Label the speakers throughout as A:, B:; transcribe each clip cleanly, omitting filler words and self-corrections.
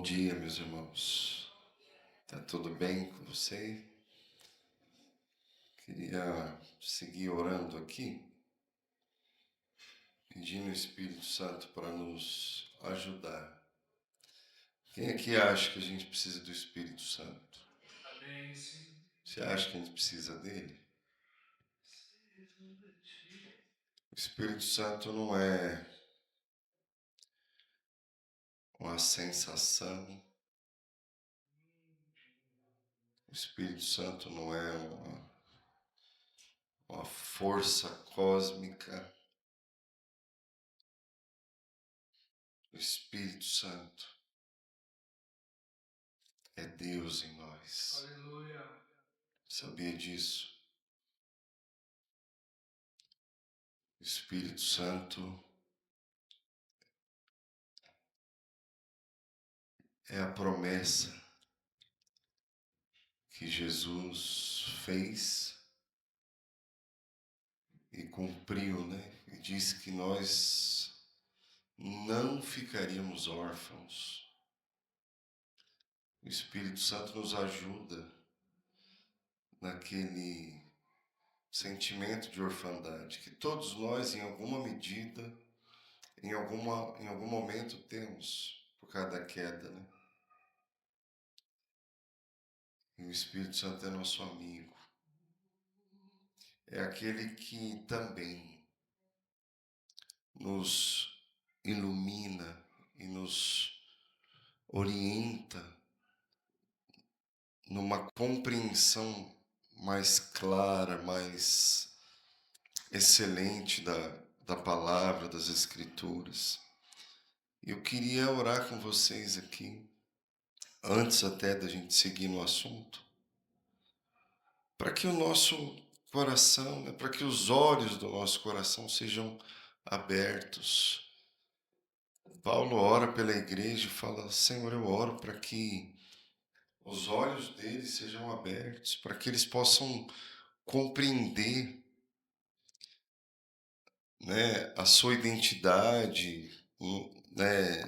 A: dia, meus irmãos. Tá tudo bem com você? Queria seguir orando aqui, pedindo o Espírito Santo para nos ajudar. Quem aqui acha que a gente precisa do Espírito Santo?
B: Amém, sim.
A: Você acha que a gente precisa dele? O Espírito Santo não é uma sensação. O Espírito Santo não é uma força cósmica. O Espírito Santo é Deus em nós.
B: Aleluia.
A: Sabia disso? O Espírito Santo é a promessa que Jesus fez e cumpriu, né? E disse que nós não ficaríamos órfãos. O Espírito Santo nos ajuda naquele sentimento de orfandade que todos nós, em alguma medida, em algum momento temos por causa da queda, né? E o Espírito Santo é nosso amigo. É aquele que também nos ilumina e nos orienta numa compreensão mais clara, mais excelente da palavra, das Escrituras. Eu queria orar com vocês aqui, antes até da gente seguir no assunto, para que o nosso coração, né, para que os olhos do nosso coração sejam abertos. Paulo ora pela igreja e fala: Senhor, eu oro para que os olhos deles sejam abertos, para que eles possam compreender, né, a sua identidade, né,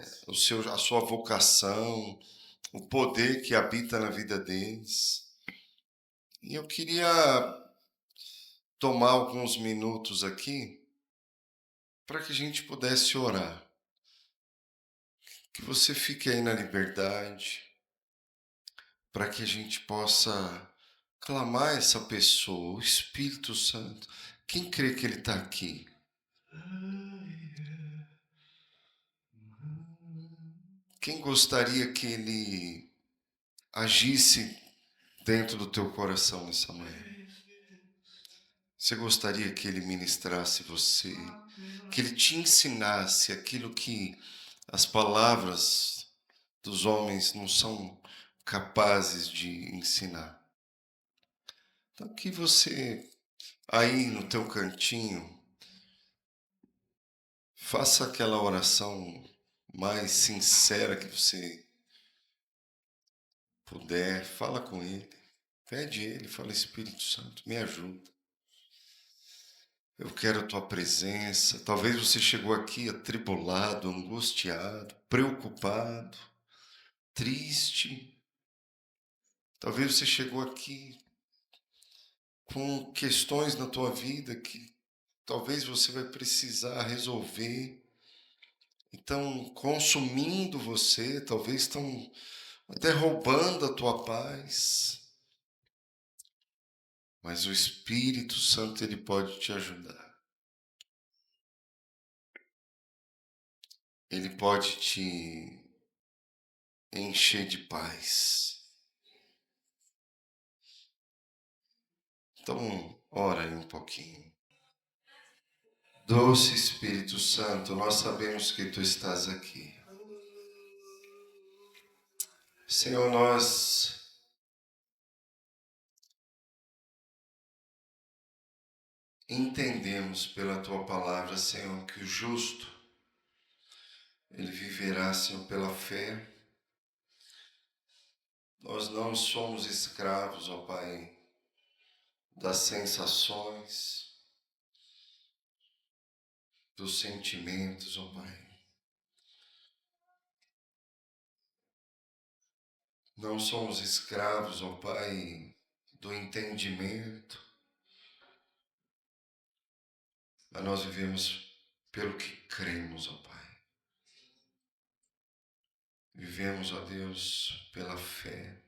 A: a sua vocação, o poder que habita na vida deles. E eu queria tomar alguns minutos aqui para que a gente pudesse orar. Que você fique aí na liberdade, para que a gente possa clamar essa pessoa, o Espírito Santo. Quem crê que ele está aqui? Quem gostaria que ele agisse dentro do teu coração nessa manhã? Você gostaria que ele ministrasse você, que ele te ensinasse aquilo que as palavras dos homens não são capazes de ensinar? Então, que você, aí no teu cantinho, faça aquela oração mais sincera que você puder, fala com ele, pede ele, fala: Espírito Santo, me ajuda. Eu quero a tua presença. Talvez você chegou aqui atribulado, angustiado, preocupado, triste. Talvez você chegou aqui com questões na tua vida que talvez você vai precisar resolver. Então, consumindo você, talvez estão até roubando a tua paz. Mas o Espírito Santo, ele pode te ajudar. Ele pode te encher de paz. Então, ora aí um pouquinho. Doce Espírito Santo, nós sabemos que tu estás aqui. Senhor, nós entendemos pela tua palavra, Senhor, que o justo, ele viverá, Senhor, pela fé. Nós não somos escravos, ó Pai, das sensações, dos sentimentos, ó Pai. Não somos escravos, ó Pai, do entendimento, mas nós vivemos pelo que cremos, ó Pai. Vivemos, ó Deus, pela fé.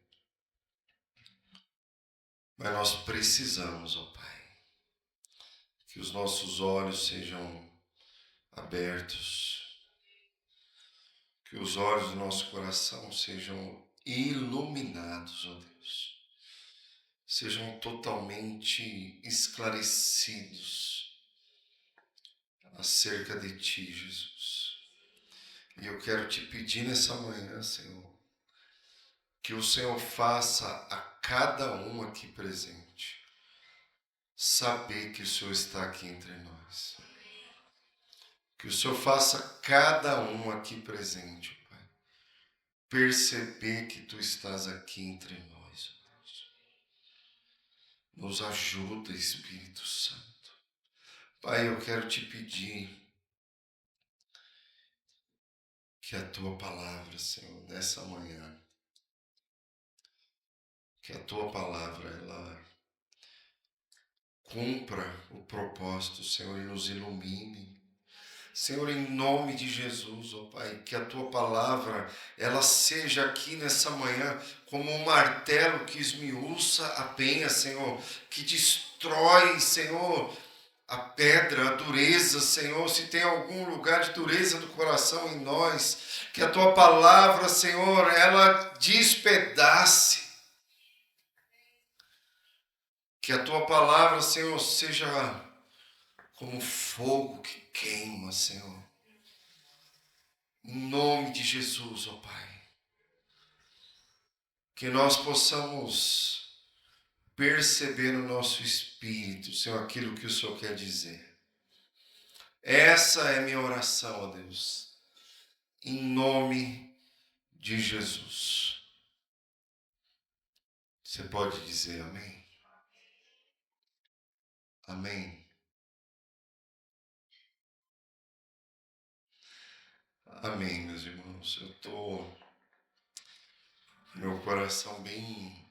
A: Mas nós precisamos, ó Pai, que os nossos olhos sejam abertos, que os olhos do nosso coração sejam iluminados, ó Deus, sejam totalmente esclarecidos acerca de Ti, Jesus. E eu quero te pedir nessa manhã, Senhor, que o Senhor faça a cada um aqui presente saber que o Senhor está aqui entre nós. Que o Senhor faça cada um aqui presente, Pai, perceber que Tu estás aqui entre nós, ó Deus. Nos ajuda, Espírito Santo. Pai, eu quero te pedir que a Tua palavra, Senhor, nessa manhã, que a Tua palavra, ela cumpra o propósito, Senhor, e nos ilumine. Senhor, em nome de Jesus, ó Pai, que a Tua palavra, ela seja aqui nessa manhã como um martelo que esmiuça a penha, Senhor, que destrói, Senhor, a pedra, a dureza, Senhor, se tem algum lugar de dureza do coração em nós, que a Tua palavra, Senhor, ela despedace. Que a Tua palavra, Senhor, seja como fogo que queima, Senhor. Em nome de Jesus, ó Pai. Que nós possamos perceber no nosso espírito, Senhor, aquilo que o Senhor quer dizer. Essa é minha oração, ó Deus. Em nome de Jesus. Você pode dizer amém? Amém. Amém, meus irmãos. Eu estou meu coração bem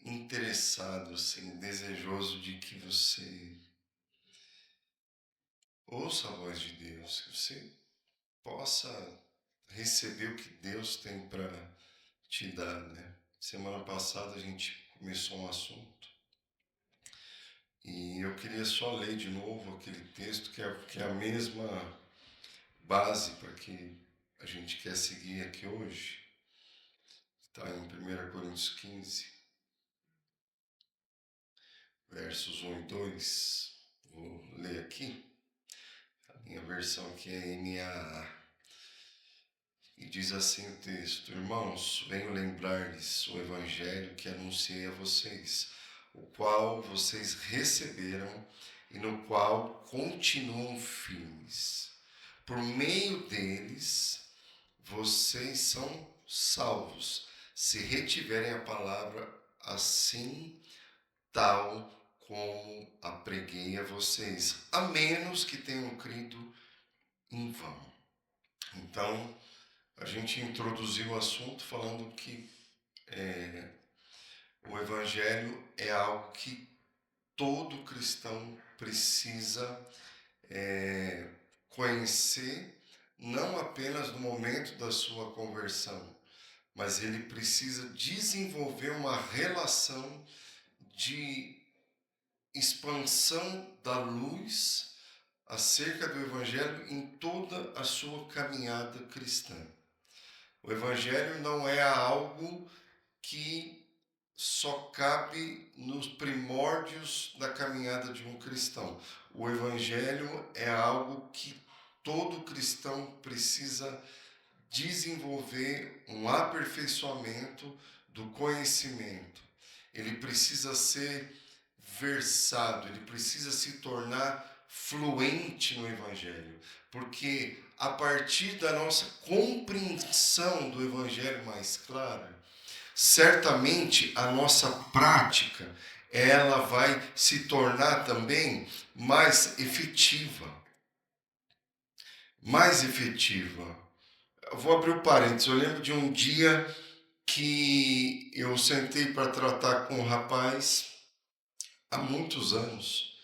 A: interessado, assim, desejoso de que você ouça a voz de Deus, que você possa receber o que Deus tem para te dar, né? Semana passada a gente começou um assunto e eu queria só ler de novo aquele texto que é a mesma base para que a gente quer seguir aqui hoje. Está em 1 Coríntios 15, versos 1 e 2. Vou ler aqui. A minha versão aqui é NAA. E diz assim o texto: Irmãos, venho lembrar-lhes o evangelho que anunciei a vocês, o qual vocês receberam e no qual continuam firmes. Por meio deles, vocês são salvos, se retiverem a palavra assim, tal como a preguei a vocês, a menos que tenham crido em vão. Então, a gente introduziu o assunto falando que o Evangelho é algo que todo cristão precisa conhecer, não apenas no momento da sua conversão, mas ele precisa desenvolver uma relação de expansão da luz acerca do Evangelho em toda a sua caminhada cristã. O Evangelho não é algo que só cabe nos primórdios da caminhada de um cristão. O Evangelho é algo que todo cristão precisa desenvolver um aperfeiçoamento do conhecimento. Ele precisa ser versado, ele precisa se tornar fluente no Evangelho, porque a partir da nossa compreensão do Evangelho mais clara, certamente a nossa prática ela vai se tornar também mais efetiva. Mais efetiva. Eu vou abrir o parênteses. Eu lembro de um dia que eu sentei para tratar com um rapaz há muitos anos.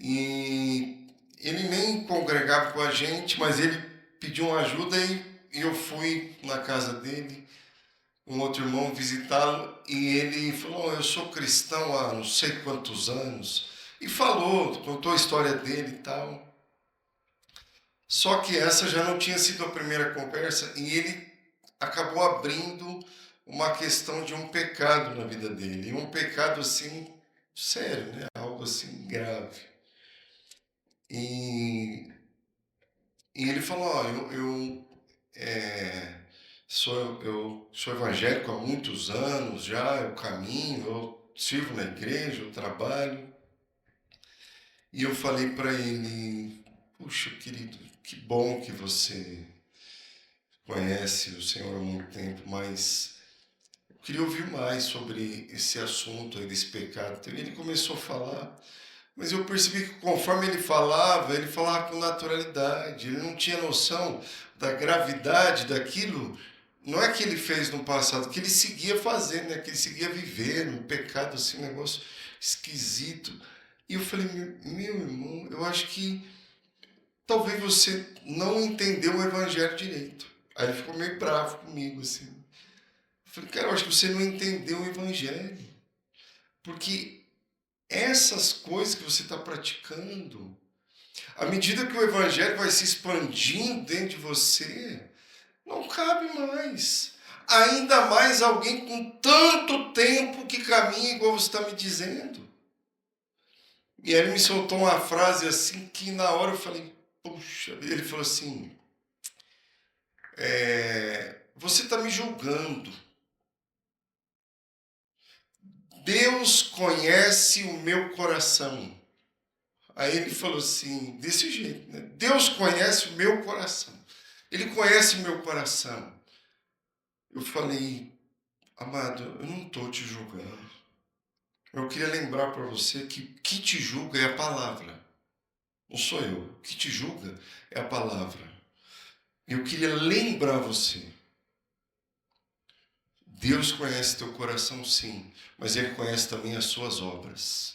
A: E ele nem congregava com a gente, mas ele pediu uma ajuda e eu fui na casa dele, um outro irmão, visitá-lo, e ele falou: eu sou cristão há não sei quantos anos. E falou, contou a história dele e tal. Só que essa já não tinha sido a primeira conversa e ele acabou abrindo uma questão de um pecado na vida dele. E um pecado assim, sério, né? Algo assim grave. E, e ele falou: ó, eu sou evangélico há muitos anos já, eu caminho, eu sirvo na igreja, eu trabalho. E eu falei para ele: puxa, querido, que bom que você conhece o Senhor há muito tempo, mas eu queria ouvir mais sobre esse assunto aí desse pecado. Então, ele começou a falar, mas eu percebi que conforme ele falava com naturalidade, ele não tinha noção da gravidade daquilo. Não é que ele fez no passado, que ele seguia fazendo, né? Que ele seguia vivendo, um pecado assim, um negócio esquisito. E eu falei: meu irmão, eu acho que talvez você não entendeu o evangelho direito. Aí ele ficou meio bravo comigo, assim. Eu falei: cara, eu acho que você não entendeu o evangelho. Porque essas coisas que você está praticando, à medida que o evangelho vai se expandindo dentro de você, não cabe mais. Ainda mais alguém com tanto tempo que caminha igual você está me dizendo. E aí ele me soltou uma frase assim que na hora eu falei: puxa, ele falou assim: você está me julgando. Deus conhece o meu coração. Aí ele falou assim, desse jeito, né? Deus conhece o meu coração. Ele conhece o meu coração. Eu falei: amado, eu não estou te julgando. Eu queria lembrar para você que te julga é a palavra. Não sou eu. O que te julga é a palavra. Eu queria lembrar você. Deus conhece teu coração, sim, mas Ele conhece também as suas obras.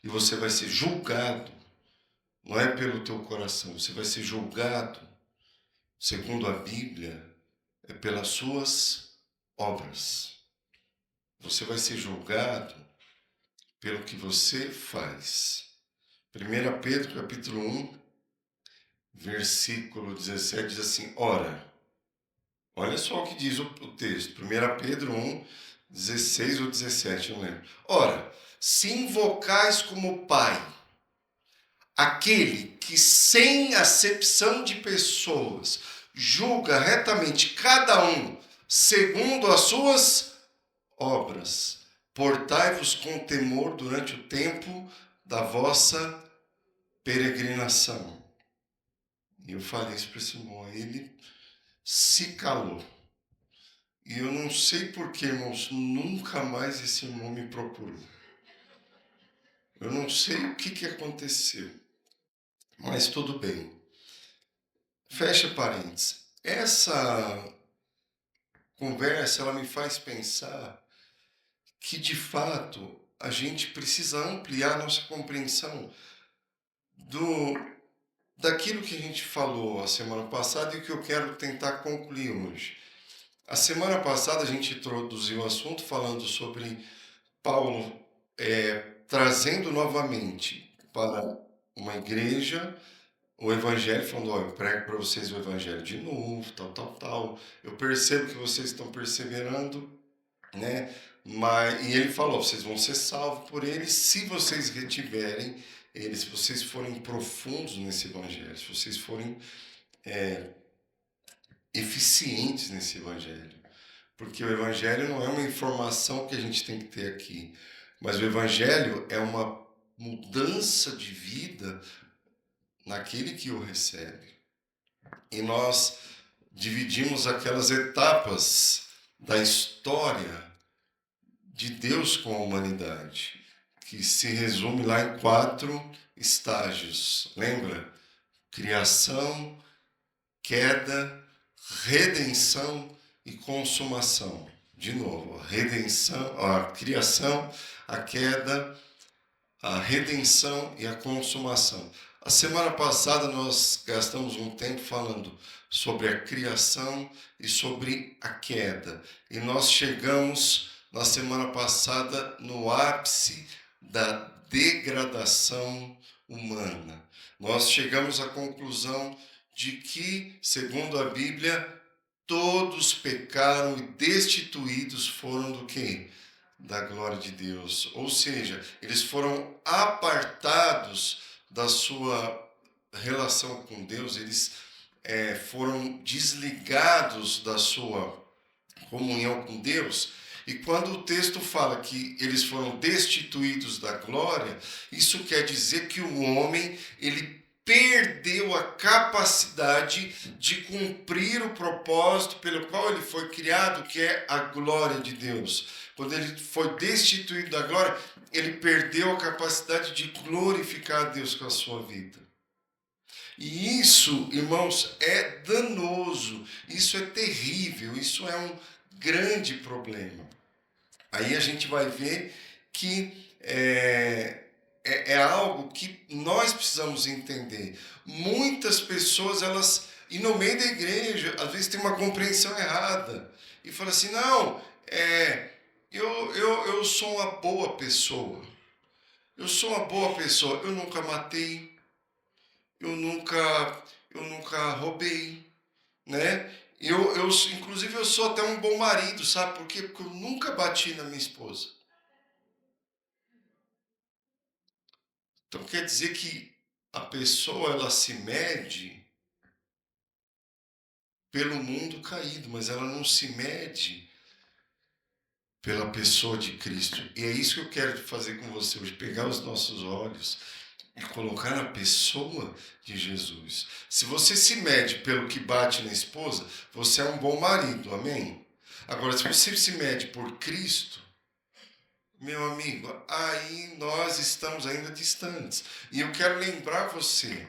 A: E você vai ser julgado, não é pelo teu coração, você vai ser julgado, segundo a Bíblia, é pelas suas obras. Você vai ser julgado pelo que você faz. 1 Pedro, capítulo 1, versículo 17, diz assim: ora, olha só o que diz o texto, 1 Pedro 1, 16 ou 17, não lembro. Ora, se invocais como Pai aquele que, sem acepção de pessoas, julga retamente cada um segundo as suas obras, portai-vos com temor durante o tempo da vossa peregrinação. E eu falei isso para esse irmão, ele se calou. E eu não sei porquê, irmãos, nunca mais esse irmão me procurou. Eu não sei o que aconteceu, mas tudo bem. Fecha parênteses. Essa conversa, ela me faz pensar que, de fato, a gente precisa ampliar nossa compreensão daquilo que a gente falou a semana passada e que eu quero tentar concluir hoje. A semana passada a gente introduziu o assunto falando sobre Paulo trazendo novamente para uma igreja o evangelho, falando: ó, eu prego para vocês o evangelho de novo, tal. Eu percebo que vocês estão perseverando, né? E ele falou: vocês vão ser salvos por ele se vocês retiverem ele, se vocês forem profundos nesse evangelho, se vocês forem eficientes nesse evangelho. Porque o evangelho não é uma informação que a gente tem que ter aqui, mas o evangelho é uma mudança de vida naquele que o recebe. E nós dividimos aquelas etapas da história de Deus com a humanidade, que se resume lá em 4 estágios. Lembra? Criação, queda, redenção e consumação. De novo, a redenção, a criação, a queda, a redenção e a consumação. A semana passada nós gastamos um tempo falando sobre a criação e sobre a queda. E nós chegamos na semana passada no ápice da degradação humana. Nós chegamos à conclusão de que, segundo a Bíblia, todos pecaram e destituídos foram do quê? Da glória de Deus. Ou seja, eles foram apartados da sua relação com Deus, eles foram desligados da sua comunhão com Deus. E quando o texto fala que eles foram destituídos da glória, isso quer dizer que o homem, ele perdeu a capacidade de cumprir o propósito pelo qual ele foi criado, que é a glória de Deus. Quando ele foi destituído da glória, ele perdeu a capacidade de glorificar a Deus com a sua vida. E isso, irmãos, é danoso, isso é terrível, isso é um grande problema. Aí a gente vai ver que é algo que nós precisamos entender. Muitas pessoas, elas, e no meio da igreja, às vezes tem uma compreensão errada. E fala assim, não, eu sou uma boa pessoa. Eu sou uma boa pessoa. Eu nunca matei. Eu nunca roubei, né? Inclusive, eu sou até um bom marido, sabe por quê? Porque eu nunca bati na minha esposa. Então, quer dizer que a pessoa, ela se mede pelo mundo caído, mas ela não se mede pela pessoa de Cristo. E é isso que eu quero fazer com você hoje, pegar os nossos olhos e colocar na pessoa de Jesus. Se você se mede pelo que bate na esposa, você é um bom marido, amém? Agora, se você se mede por Cristo, meu amigo, aí nós estamos ainda distantes. E eu quero lembrar você,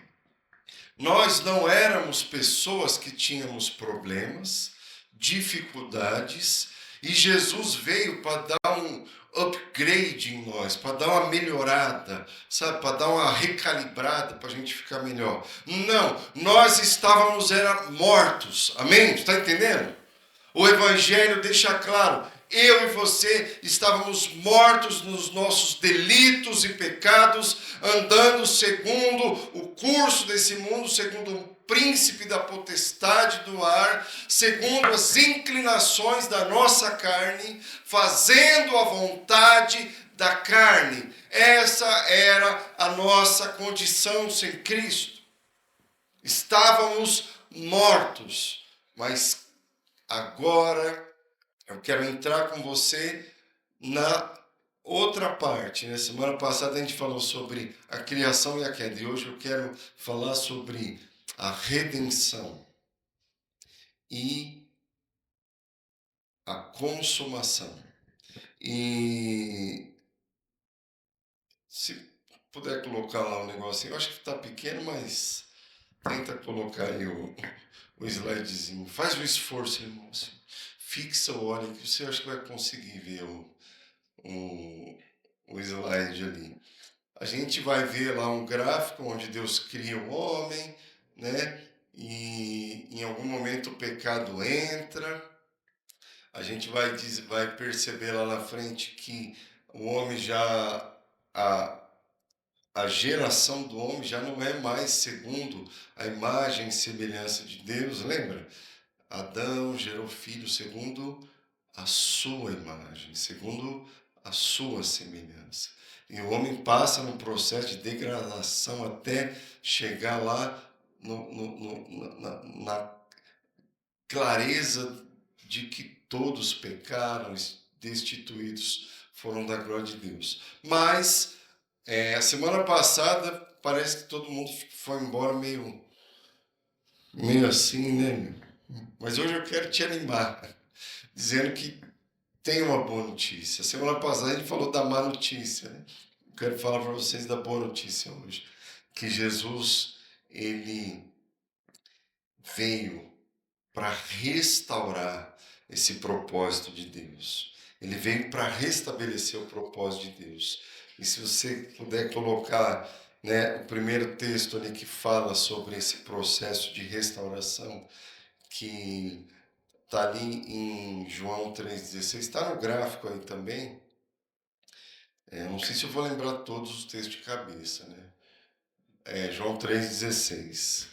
A: nós não éramos pessoas que tínhamos problemas, dificuldades, e Jesus veio para dar um upgrade em nós, para dar uma melhorada, sabe, para dar uma recalibrada, para a gente ficar melhor. Não, nós estávamos mortos, amém? Está entendendo? O Evangelho deixa claro, eu e você estávamos mortos nos nossos delitos e pecados, andando segundo o curso desse mundo, segundo o príncipe da potestade do ar, segundo as inclinações da nossa carne, fazendo a vontade da carne. Essa era a nossa condição sem Cristo. Estávamos mortos, mas agora eu quero entrar com você na outra parte, né? Semana passada a gente falou sobre a criação e a queda, e hoje eu quero falar sobre a redenção e a consumação. E se puder colocar lá um negocinho, eu acho que está pequeno, mas tenta colocar aí o slidezinho. Faz o esforço, irmão. Fixa o olho que você acha que vai conseguir ver o slide ali. A gente vai ver lá um gráfico onde Deus cria o homem, né? E em algum momento o pecado entra. A gente vai perceber lá na frente que o homem já... A geração do homem já não é mais segundo a imagem e semelhança de Deus, lembra? Adão gerou filho segundo a sua imagem, segundo a sua semelhança. E o homem passa num processo de degradação até chegar lá na clareza de que todos pecaram, destituídos foram da glória de Deus. Mas a semana passada parece que todo mundo foi embora meio assim, né? Mas hoje eu quero te animar, dizendo que tem uma boa notícia. Semana passada a gente falou da má notícia, né? Eu quero falar para vocês da boa notícia hoje. Que Jesus, ele veio para restaurar esse propósito de Deus. Ele veio para restabelecer o propósito de Deus. E se você puder colocar, né, o primeiro texto ali que fala sobre esse processo de restauração, que está ali em João 3,16, está no gráfico aí também. Não sei se eu vou lembrar todos os textos de cabeça, né? João 3,16,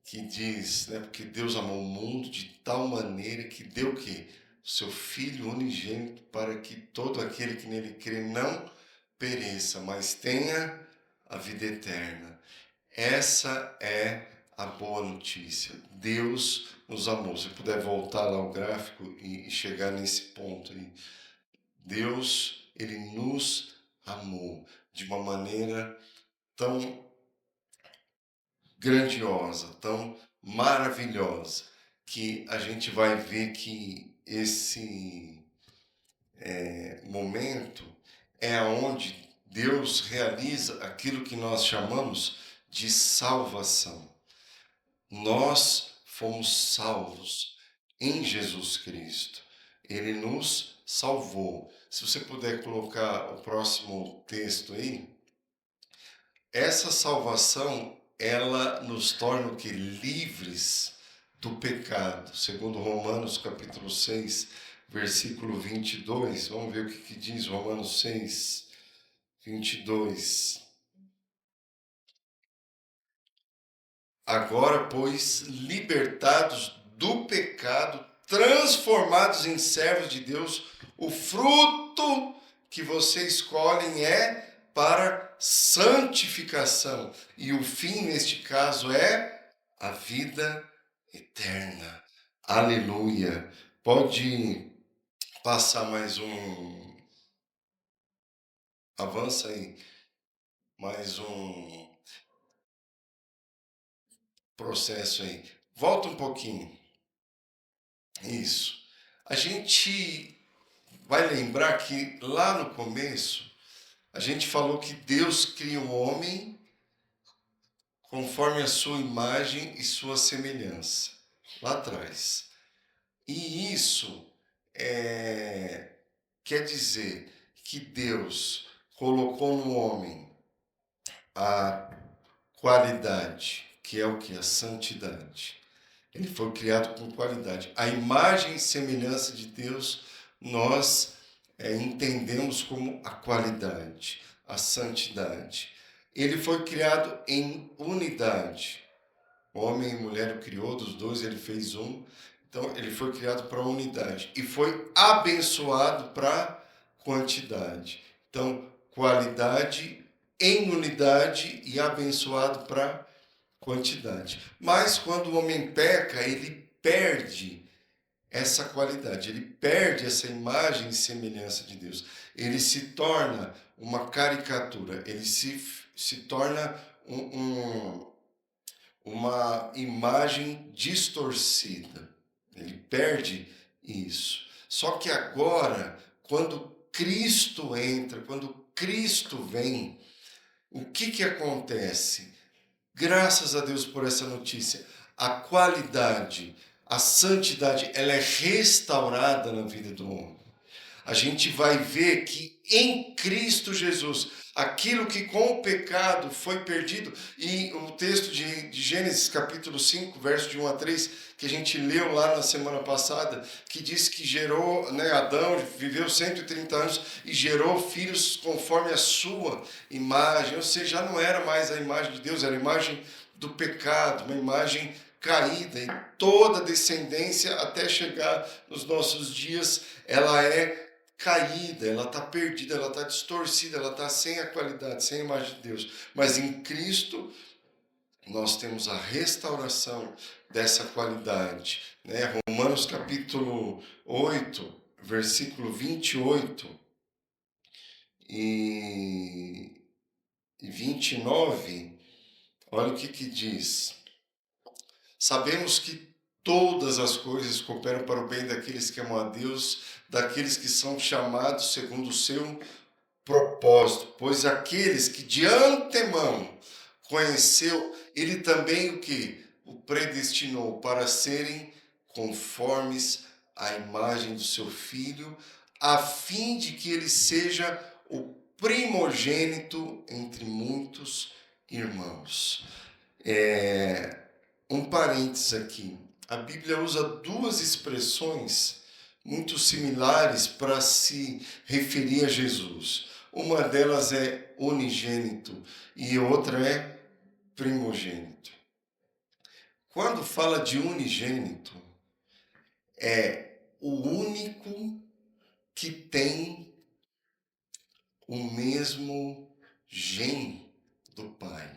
A: que diz, né, porque Deus amou o mundo de tal maneira que deu o quê? O seu Filho unigênito, para que todo aquele que nele crê não pereça, mas tenha a vida eterna. Essa é a boa notícia. Deus nos amou. Se puder voltar lá ao gráfico e chegar nesse ponto aí. Deus, ele nos amou de uma maneira tão grandiosa, tão maravilhosa, que a gente vai ver que esse momento é onde Deus realiza aquilo que nós chamamos de salvação. Nós fomos salvos em Jesus Cristo. Ele nos salvou. Se você puder colocar o próximo texto aí, essa salvação, ela nos torna o que? Livres do pecado. Segundo Romanos capítulo 6, versículo 22. Vamos ver o que diz Romanos 6, 22. Agora, pois, libertados do pecado, transformados em servos de Deus, o fruto que vocês escolhem é para santificação. E o fim, neste caso, é a vida eterna. Aleluia. Pode passar mais um. Avança aí. Mais um processo aí. Volta um pouquinho. Isso. A gente vai lembrar que lá no começo, a gente falou que Deus cria o homem conforme a sua imagem e sua semelhança, lá atrás. E isso quer dizer que Deus colocou no homem a qualidade, que é o que? A santidade. Ele foi criado com qualidade. A imagem e semelhança de Deus, nós entendemos como a qualidade, a santidade. Ele foi criado em unidade. Homem e mulher o criou, dos dois ele fez um. Então, ele foi criado para a unidade. E foi abençoado para quantidade. Então, qualidade em unidade e abençoado para quantidade. Mas quando o homem peca, ele perde essa qualidade, ele perde essa imagem e semelhança de Deus. Ele se torna uma caricatura, ele se torna uma imagem distorcida. Ele perde isso. Só que agora, quando Cristo entra, quando Cristo vem, o que acontece? Graças a Deus por essa notícia. A qualidade, a santidade, ela é restaurada na vida do homem. A gente vai ver que em Cristo Jesus, aquilo que com o pecado foi perdido, e o texto de Gênesis capítulo 5, verso de 1 a 3, que a gente leu lá na semana passada, que diz que gerou, né, Adão viveu 130 anos e gerou filhos conforme a sua imagem, ou seja, já não era mais a imagem de Deus, era a imagem do pecado, uma imagem caída, e toda descendência até chegar nos nossos dias, ela é caída, ela está perdida, ela está distorcida, ela está sem a qualidade, sem a imagem de Deus. Mas em Cristo nós temos a restauração dessa qualidade. Né? Romanos capítulo 8, versículo 28 e 29, olha o que diz. Sabemos que todas as coisas cooperam para o bem daqueles que amam a Deus, daqueles que são chamados segundo o seu propósito, pois aqueles que de antemão conheceu, ele também o que? O predestinou para serem conformes à imagem do seu Filho, a fim de que ele seja o primogênito entre muitos irmãos. Um parênteses aqui. A Bíblia usa duas expressões muito similares para se referir a Jesus. Uma delas é unigênito e outra é primogênito. Quando fala de unigênito, é o único que tem o mesmo gene do Pai.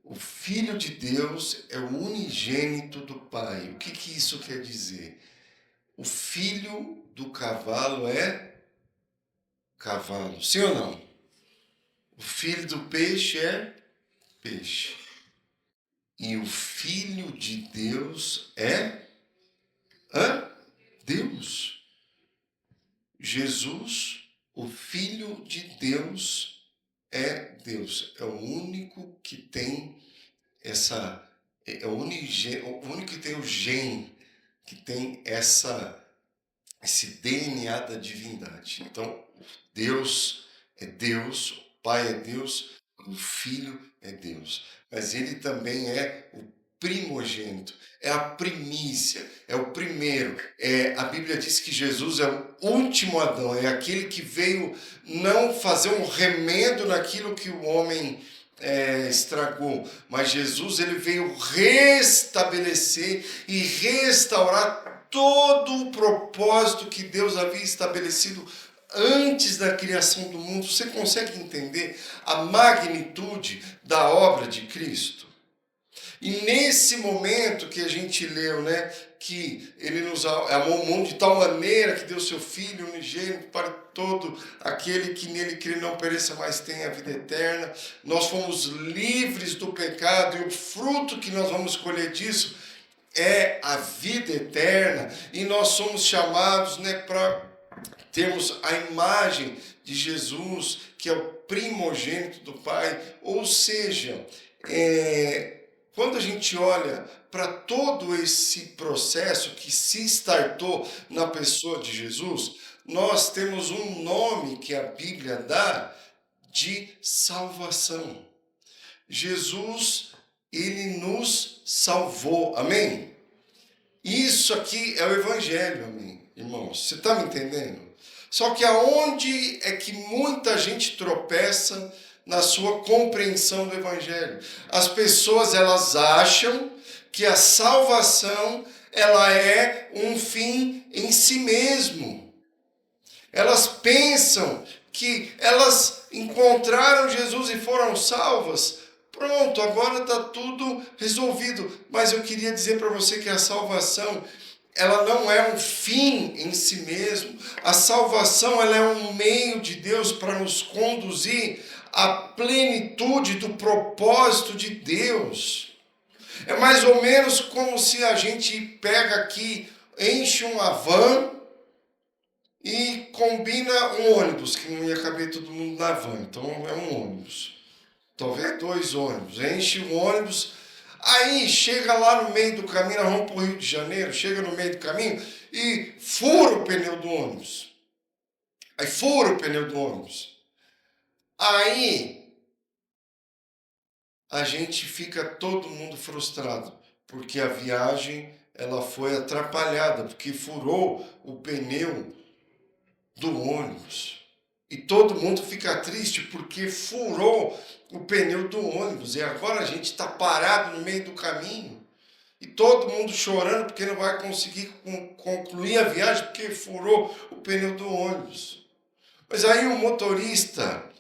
A: O Filho de Deus é o unigênito do Pai. O que isso quer dizer? O filho do cavalo é cavalo, sim ou não? O filho do peixe é peixe. E o Filho de Deus é Deus. Jesus, o Filho de Deus, é Deus. É o único que tem é o único que tem o gene, que tem esse DNA da divindade. Então, Deus é Deus, o Pai é Deus, o Filho é Deus. Mas ele também é o primogênito, é a primícia, é o primeiro. A Bíblia diz que Jesus é o último Adão, é aquele que veio não fazer um remendo naquilo que o homem estragou, mas Jesus ele veio restabelecer e restaurar todo o propósito que Deus havia estabelecido antes da criação do mundo. Você consegue entender a magnitude da obra de Cristo? E nesse momento que a gente leu, né, que ele nos amou o mundo de tal maneira que deu seu Filho unigênito para todo aquele que nele crê não pereça, mas tenha a vida eterna. Nós fomos livres do pecado e o fruto que nós vamos colher disso é a vida eterna. E nós somos chamados, né, para termos a imagem de Jesus, que é o primogênito do Pai. Ou seja, quando a gente olha para todo esse processo que se startou na pessoa de Jesus, nós temos um nome que a Bíblia dá de salvação. Jesus, ele nos salvou, amém? Isso aqui é o Evangelho, amém, irmãos? Você está me entendendo? Só que aonde é que muita gente tropeça na sua compreensão do Evangelho? As pessoas, elas acham que a salvação, ela é um fim em si mesmo. Elas pensam que elas encontraram Jesus e foram salvas. Pronto, agora está tudo resolvido. Mas eu queria dizer para você que a salvação, ela não é um fim em si mesmo. A salvação, ela é um meio de Deus para nos conduzir à plenitude do propósito de Deus. É mais ou menos como se a gente pega aqui, enche uma van e combina um ônibus, que não ia caber todo mundo na van, então é um ônibus. Talvez 2 ônibus, enche um ônibus, aí chega lá no meio do caminho, nós vamos para o Rio de Janeiro, chega no meio do caminho e fura o pneu do ônibus. Aí fura o pneu do ônibus. Aí a gente fica todo mundo frustrado, porque a viagem ela foi atrapalhada, porque furou o pneu do ônibus. E todo mundo fica triste porque furou o pneu do ônibus. E agora a gente está parado no meio do caminho. E todo mundo chorando porque não vai conseguir concluir a viagem porque furou o pneu do ônibus. Mas aí o motorista,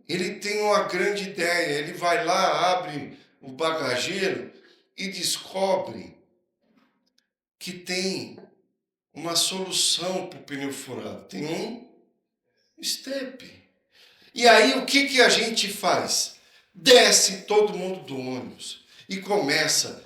A: ele tem uma grande ideia. Ele vai lá, abre o bagageiro e descobre que tem uma solução para o pneu furado. Tem um estepe. E aí o que a gente faz? Desce todo mundo do ônibus e começa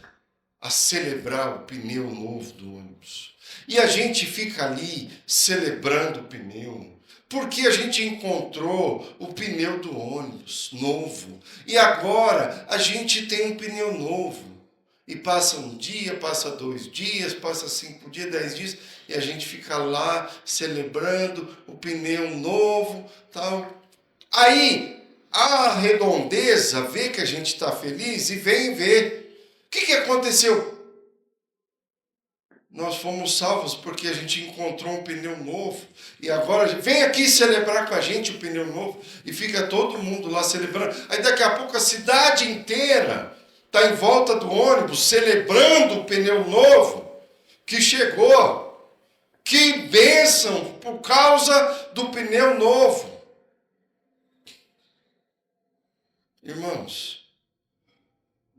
A: a celebrar o pneu novo do ônibus. E a gente fica ali celebrando o pneu, porque a gente encontrou o pneu do ônibus novo. E agora a gente tem um pneu novo. E passa um dia, passa 2 dias, passa 5 dias, 10 dias, e a gente fica lá celebrando o pneu novo, tal. Aí a redondeza vê que a gente está feliz e vem ver. O que aconteceu? Nós fomos salvos porque a gente encontrou um pneu novo. E agora vem aqui celebrar com a gente o pneu novo. E fica todo mundo lá celebrando. Aí daqui a pouco a cidade inteira está em volta do ônibus celebrando o pneu novo que chegou. Que bênção por causa do pneu novo. Irmãos,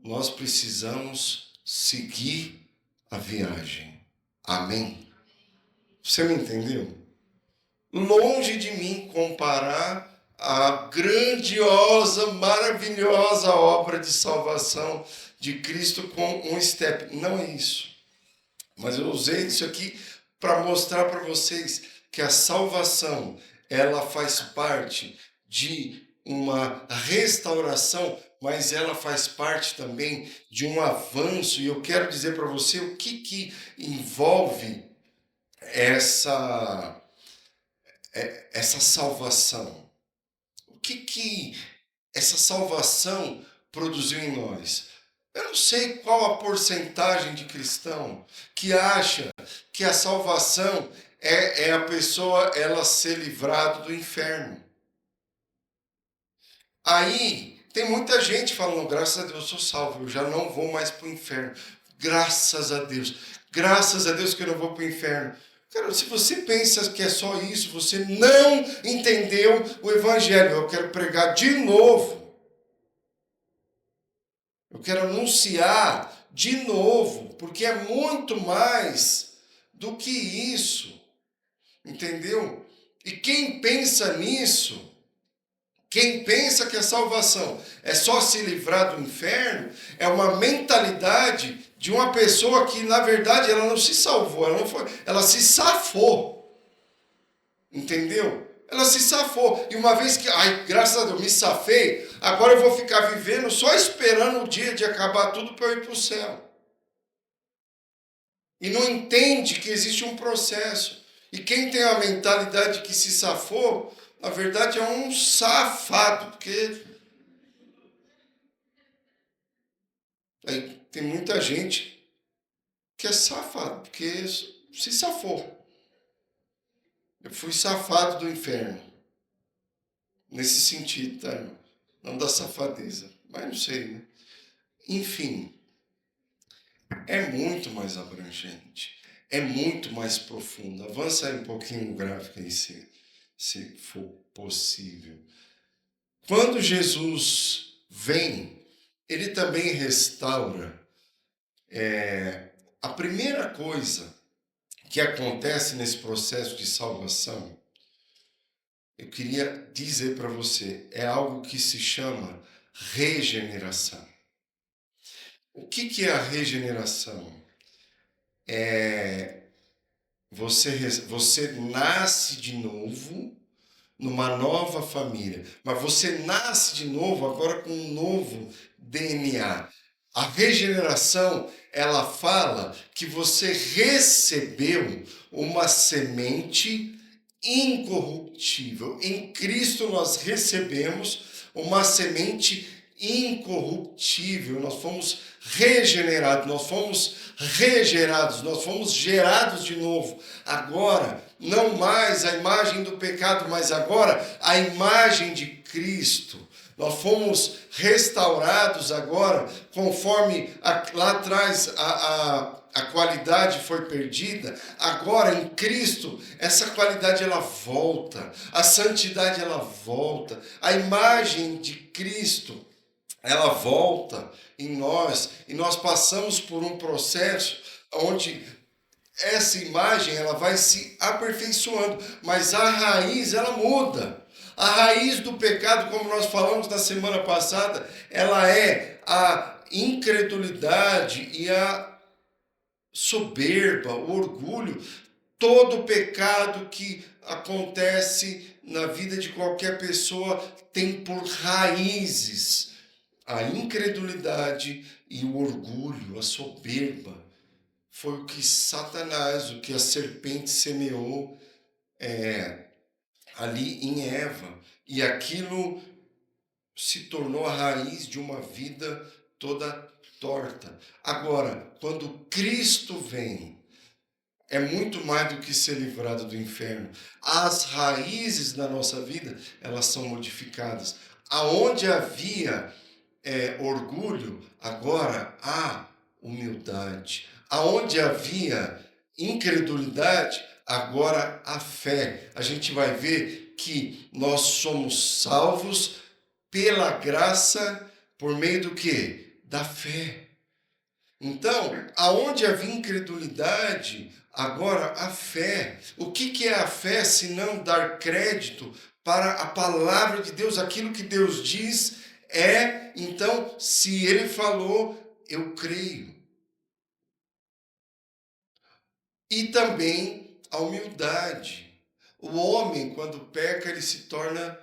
A: nós precisamos seguir a viagem. Amém? Você me entendeu? Longe de mim comparar a grandiosa, maravilhosa obra de salvação de Cristo com um step. Não é isso. Mas eu usei isso aqui para mostrar para vocês que a salvação, ela faz parte de uma restauração, mas ela faz parte também de um avanço. E eu quero dizer para você o que envolve essa salvação. O que essa salvação produziu em nós? Eu não sei qual a porcentagem de cristão que acha que a salvação é a pessoa ela ser livrada do inferno. Aí tem muita gente falando, graças a Deus eu sou salvo, eu já não vou mais para o inferno. Graças a Deus que eu não vou para o inferno. Cara, se você pensa que é só isso, você não entendeu o Evangelho. Eu quero pregar de novo. Eu quero anunciar de novo, porque é muito mais do que isso. Entendeu? E quem pensa nisso, quem pensa que a salvação é só se livrar do inferno, é uma mentalidade de uma pessoa que, na verdade, ela não se salvou, ela se safou. Entendeu? Ela se safou. E uma vez que, graças a Deus, me safei, agora eu vou ficar vivendo só esperando o dia de acabar tudo para eu ir para o céu. E não entende que existe um processo. E quem tem a mentalidade que se safou, na verdade é um safado, porque aí tem muita gente que é safado, porque se safou. Eu fui safado do inferno. Nesse sentido, tá? Não da safadeza, mas não sei, né? Enfim, é muito mais abrangente, é muito mais profundo. Avança aí um pouquinho o gráfico aí, se for possível. Quando Jesus vem, ele também restaura. A primeira coisa que acontece nesse processo de salvação, eu queria dizer para você, é algo que se chama regeneração. O que é a regeneração? Você nasce de novo numa nova família, mas você nasce de novo agora com um novo DNA. A regeneração, ela fala que você recebeu uma semente incorruptível. Em Cristo nós recebemos uma semente incorruptível. Nós fomos regenerados, nós fomos regerados, nós fomos gerados de novo. Agora, não mais a imagem do pecado, mas agora a imagem de Cristo. Nós fomos restaurados agora, conforme lá atrás a qualidade foi perdida. Agora em Cristo, essa qualidade ela volta, a santidade ela volta, a imagem de Cristo ela volta em nós, e nós passamos por um processo onde essa imagem ela vai se aperfeiçoando, mas a raiz ela muda. A raiz do pecado, como nós falamos na semana passada, ela é a incredulidade e a soberba, o orgulho. Todo pecado que acontece na vida de qualquer pessoa tem por raízes A incredulidade e o orgulho, a soberba, foi o que Satanás, o que a serpente semeou ali em Eva. E aquilo se tornou a raiz de uma vida toda torta. Agora, quando Cristo vem, é muito mais do que ser livrado do inferno. As raízes da nossa vida, elas são modificadas. Aonde havia orgulho, agora há humildade. Aonde havia incredulidade, agora há fé. A gente vai ver que nós somos salvos pela graça, por meio do quê? Da fé. Então, aonde havia incredulidade, agora a fé. O que é a fé se não dar crédito para a palavra de Deus? Aquilo que Deus diz então, se ele falou, eu creio. E também a humildade. O homem, quando peca, ele se torna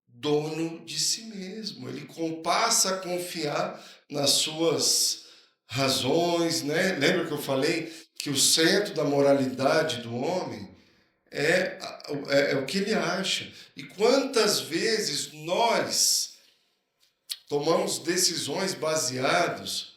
A: dono de si mesmo. Ele passa a confiar nas suas razões, né? Lembra que eu falei que o centro da moralidade do homem é o que ele acha. E quantas vezes nós tomamos decisões baseadas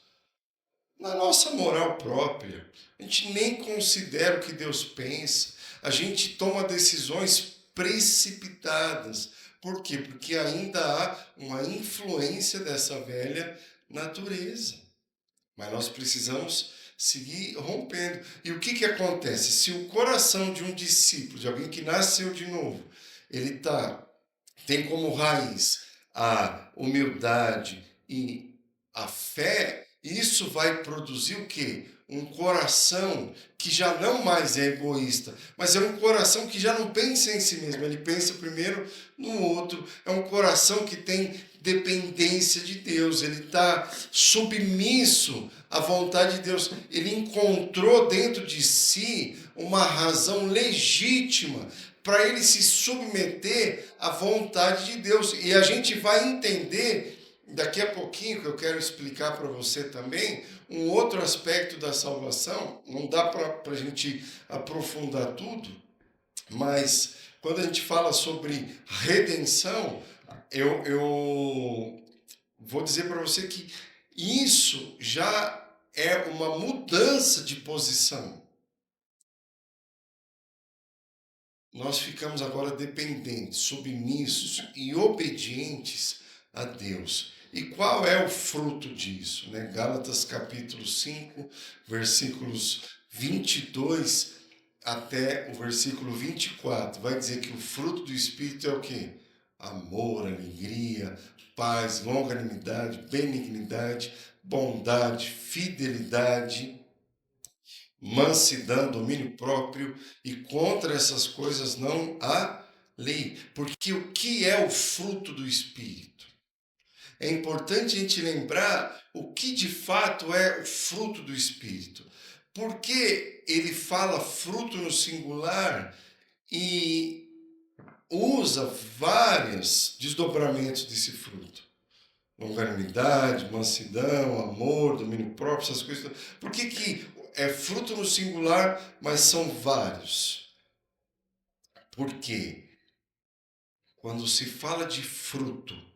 A: na nossa moral própria. A gente nem considera o que Deus pensa. A gente toma decisões precipitadas. Por quê? Porque ainda há uma influência dessa velha natureza. Mas nós precisamos seguir rompendo. E o que acontece? Se o coração de um discípulo, de alguém que nasceu de novo, ele tem como raiz a humildade e a fé, isso vai produzir o quê? Um coração que já não mais é egoísta, mas é um coração que já não pensa em si mesmo, ele pensa primeiro no outro. É um coração que tem dependência de Deus, ele está submisso à vontade de Deus. Ele encontrou dentro de si uma razão legítima para ele se submeter à vontade de Deus. E a gente vai entender daqui a pouquinho, que eu quero explicar para você também, um outro aspecto da salvação. Não dá para a gente aprofundar tudo, mas quando a gente fala sobre redenção, eu vou dizer para você que isso já é uma mudança de posição. Nós ficamos agora dependentes, submissos e obedientes a Deus. E qual é o fruto disso? Né? Gálatas capítulo 5, versículos 22 até o versículo 24. Vai dizer que o fruto do Espírito é o quê? Amor, alegria, paz, longanimidade, benignidade, bondade, fidelidade, mansidão, domínio próprio, e contra essas coisas não há lei. Porque o que é o fruto do Espírito? É importante a gente lembrar o que de fato é o fruto do Espírito. Porque ele fala fruto no singular e usa vários desdobramentos desse fruto. Longanimidade, mansidão, amor, domínio próprio, essas coisas. Por que é fruto no singular, mas são vários? Porque quando se fala de fruto,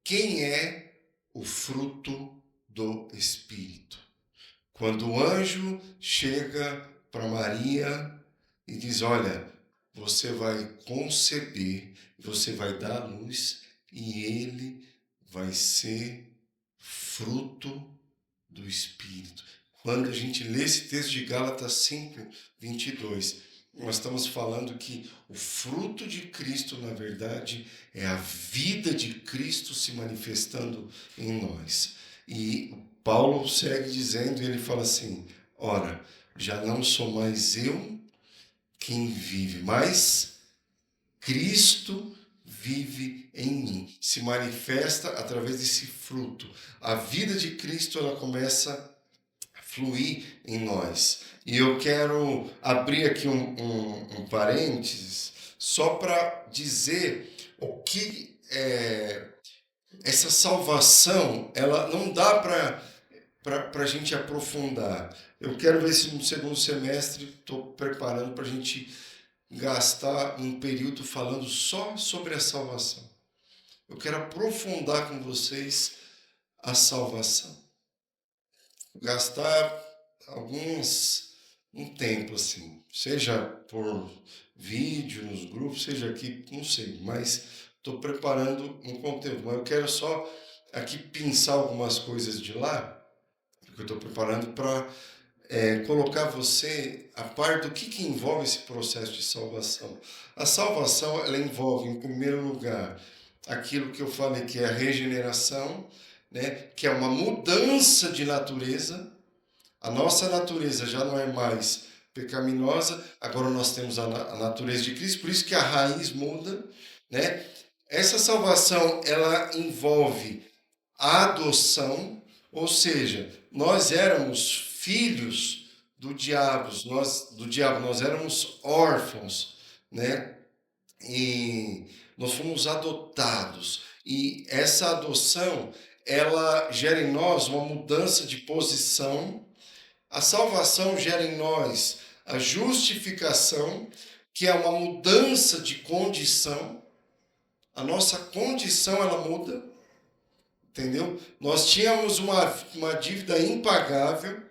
A: quem é o fruto do Espírito? Quando o anjo chega para Maria e diz: olha, você vai conceber, você vai dar à luz e ele vai ser fruto do Espírito. Quando a gente lê esse texto de Gálatas 5, 22, nós estamos falando que o fruto de Cristo, na verdade, é a vida de Cristo se manifestando em nós. E Paulo segue dizendo, e ele fala assim: ora, já não sou mais eu quem vive, mas Cristo vive em mim, se manifesta através desse fruto. A vida de Cristo, ela começa a fluir em nós. E eu quero abrir aqui um parênteses só para dizer o que essa salvação, ela não dá para a gente aprofundar. Eu quero ver se no segundo semestre estou preparando para a gente gastar um período falando só sobre a salvação. Eu quero aprofundar com vocês a salvação. Gastar um tempo assim, seja por vídeo nos grupos, seja aqui, não sei, mas estou preparando um conteúdo. Mas eu quero só aqui pensar algumas coisas de lá, porque eu estou preparando para colocar você a par do que envolve esse processo de salvação. A salvação, ela envolve, em primeiro lugar, aquilo que eu falei que é a regeneração, né? Que é uma mudança de natureza. A nossa natureza já não é mais pecaminosa, agora nós temos a natureza de Cristo, por isso que a raiz muda, né? Essa salvação, ela envolve a adoção, ou seja, nós éramos filhos do diabo, nós éramos órfãos, né? E nós fomos adotados. E essa adoção, ela gera em nós uma mudança de posição. A salvação gera em nós a justificação, que é uma mudança de condição. A nossa condição, ela muda, entendeu? Nós tínhamos uma dívida impagável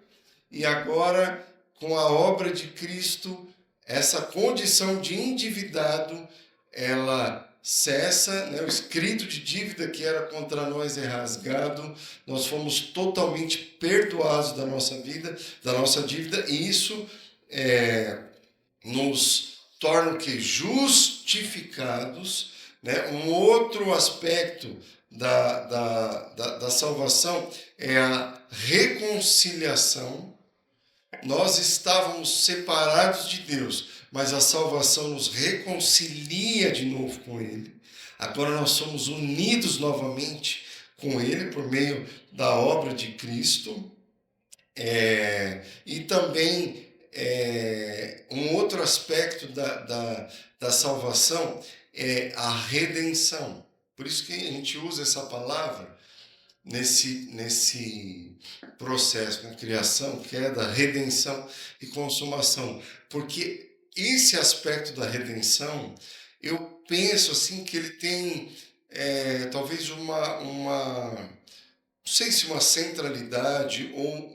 A: e agora, com a obra de Cristo, essa condição de endividado, ela cessa, né? O escrito de dívida que era contra nós é rasgado, nós fomos totalmente perdoados da nossa vida, da nossa dívida, e isso nos torna o que? Justificados, né? Um outro aspecto da salvação é a reconciliação. Nós estávamos separados de Deus, mas a salvação nos reconcilia de novo com Ele. Agora nós somos unidos novamente com Ele por meio da obra de Cristo. E também um outro aspecto da salvação é a redenção. Por isso que a gente usa essa palavra nesse processo de criação, queda, redenção e consumação. Porque esse aspecto da redenção, eu penso assim que ele tem talvez não sei se uma centralidade ou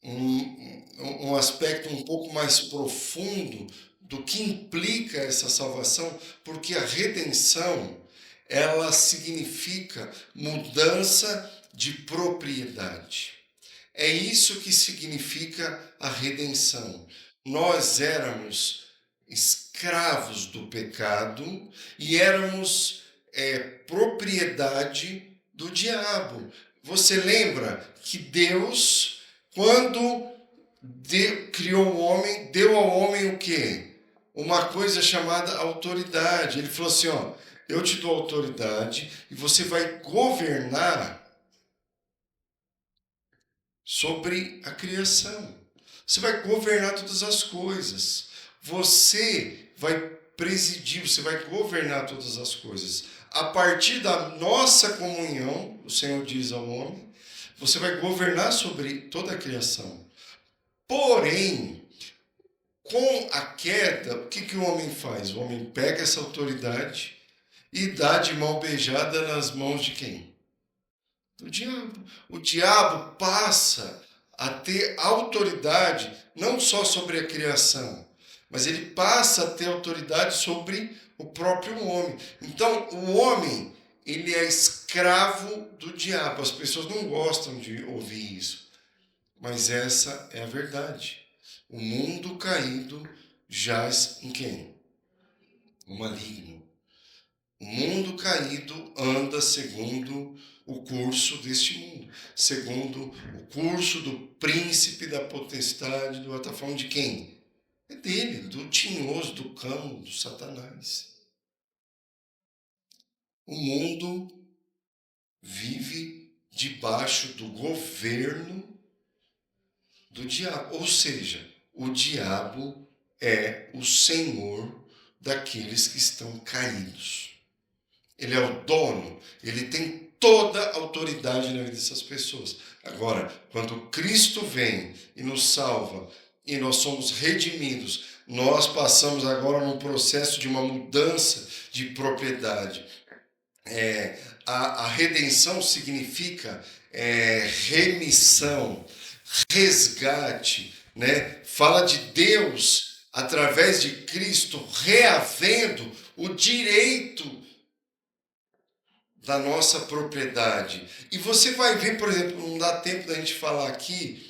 A: um aspecto um pouco mais profundo do que implica essa salvação, porque a redenção, ela significa mudança de propriedade. É isso que significa a redenção. Nós éramos escravos do pecado e éramos propriedade do diabo. Você lembra que Deus, quando criou o homem, deu ao homem o quê? Uma coisa chamada autoridade. Ele falou assim, ó, eu te dou autoridade e você vai governar sobre a criação. Você vai governar todas as coisas. Você vai presidir, você vai governar todas as coisas. A partir da nossa comunhão, o Senhor diz ao homem, você vai governar sobre toda a criação. Porém, com a queda, o que o homem faz? O homem pega essa autoridade e dá de mão beijada nas mãos de quem? Do diabo. O diabo passa a ter autoridade não só sobre a criação, mas ele passa a ter autoridade sobre o próprio homem. Então, o homem, ele é escravo do diabo. As pessoas não gostam de ouvir isso, mas essa é a verdade. O mundo caído jaz em quem? No maligno. O mundo caído anda segundo o curso deste mundo, segundo o curso do príncipe da potestade do está falando de quem? É dele, do tinhoso, do cão, do Satanás. O mundo vive debaixo do governo do diabo, ou seja, o diabo é o senhor daqueles que estão caídos. Ele é o dono, ele tem toda a autoridade na vida dessas pessoas. Agora, quando Cristo vem e nos salva, e nós somos redimidos, nós passamos agora num processo de uma mudança de propriedade. A redenção significa remissão, resgate, né? Fala de Deus, através de Cristo, reavendo o direito da nossa propriedade. E você vai ver, por exemplo, não dá tempo da gente falar aqui,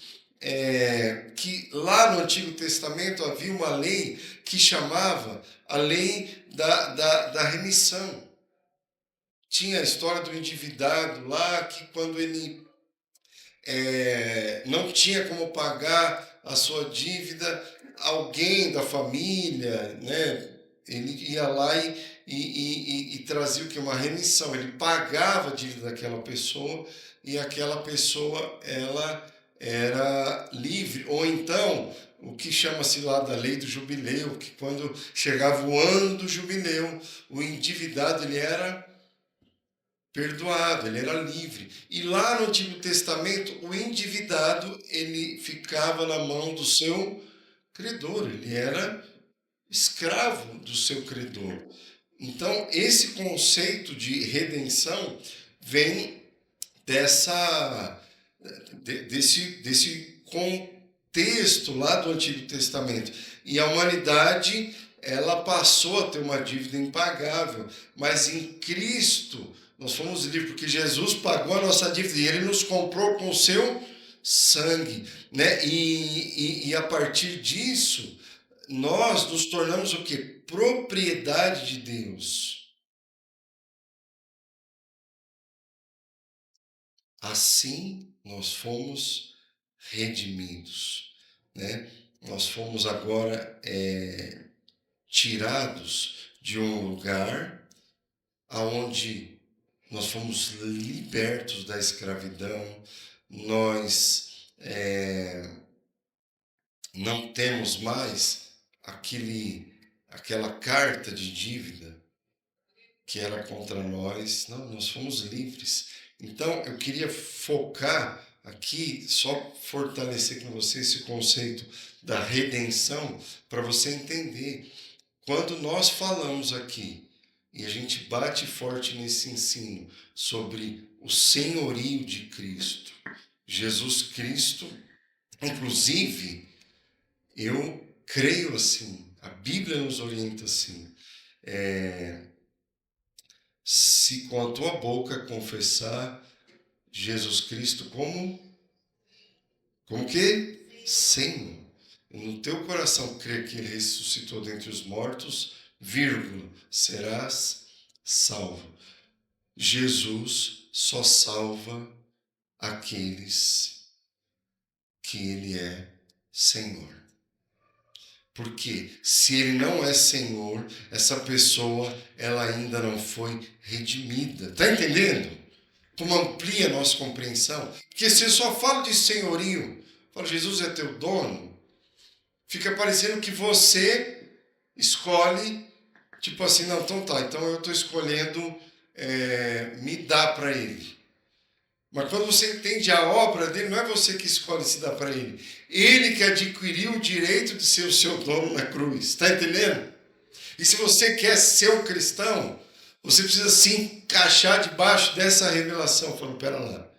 A: que lá no Antigo Testamento havia uma lei que chamava a lei da remissão. Tinha a história do endividado lá, que quando ele não tinha como pagar a sua dívida, alguém da família, né, ele ia lá e trazia o que? Uma remissão. Ele pagava a dívida daquela pessoa e aquela pessoa ela era livre. Ou então, o que chama-se lá da lei do jubileu, que quando chegava o ano do jubileu, o endividado ele era perdoado, ele era livre. E lá no Antigo Testamento, o endividado ele ficava na mão do seu credor, ele era escravo do seu credor. Então, esse conceito de redenção vem desse contexto lá do Antigo Testamento. E a humanidade, ela passou a ter uma dívida impagável, mas em Cristo nós fomos livres, porque Jesus pagou a nossa dívida e ele nos comprou com o seu sangue, né? E a partir disso, nós nos tornamos o quê? Propriedade de Deus. Assim, nós fomos redimidos, né? Nós fomos agora tirados de um lugar aonde nós fomos libertos da escravidão, nós não temos mais aquela carta de dívida que era contra nós. Não, nós fomos livres. Então, eu queria focar aqui, só fortalecer com você esse conceito da redenção, para você entender. Quando nós falamos aqui, e a gente bate forte nesse ensino sobre o senhorio de Cristo, Jesus Cristo, inclusive, eu creio assim, a Bíblia nos orienta assim, se com a tua boca confessar Jesus Cristo como que? Senhor. No teu coração crer que ele ressuscitou dentre os mortos, vírgula, serás salvo. Jesus só salva aqueles que ele é Senhor. Porque se ele não é Senhor, essa pessoa ela ainda não foi redimida. Está entendendo? Como amplia a nossa compreensão. Porque se eu só falo de senhorio, falo Jesus é teu dono, fica parecendo que você escolhe, tipo assim, não, então tá, então eu estou escolhendo me dar para ele. Mas quando você entende a obra dele, não é você que escolhe se dar para ele. Ele que adquiriu o direito de ser o seu dono na cruz. Está entendendo? E se você quer ser um cristão, você precisa se encaixar debaixo dessa revelação. Falando, pera lá.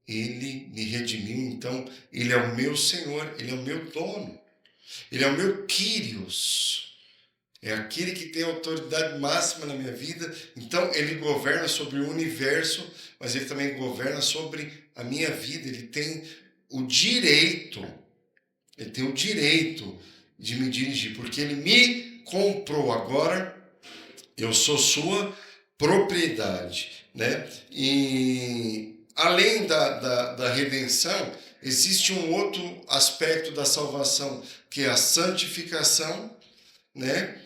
A: Ele me redimiu, então ele é o meu Senhor, ele é o meu dono. Ele é o meu Kyrios. É aquele que tem autoridade máxima na minha vida. Então, ele governa sobre o universo, mas ele também governa sobre a minha vida. Ele tem o direito de me dirigir, porque ele me comprou. Agora, eu sou sua propriedade, né? E além da redenção, existe um outro aspecto da salvação, que é a santificação, né?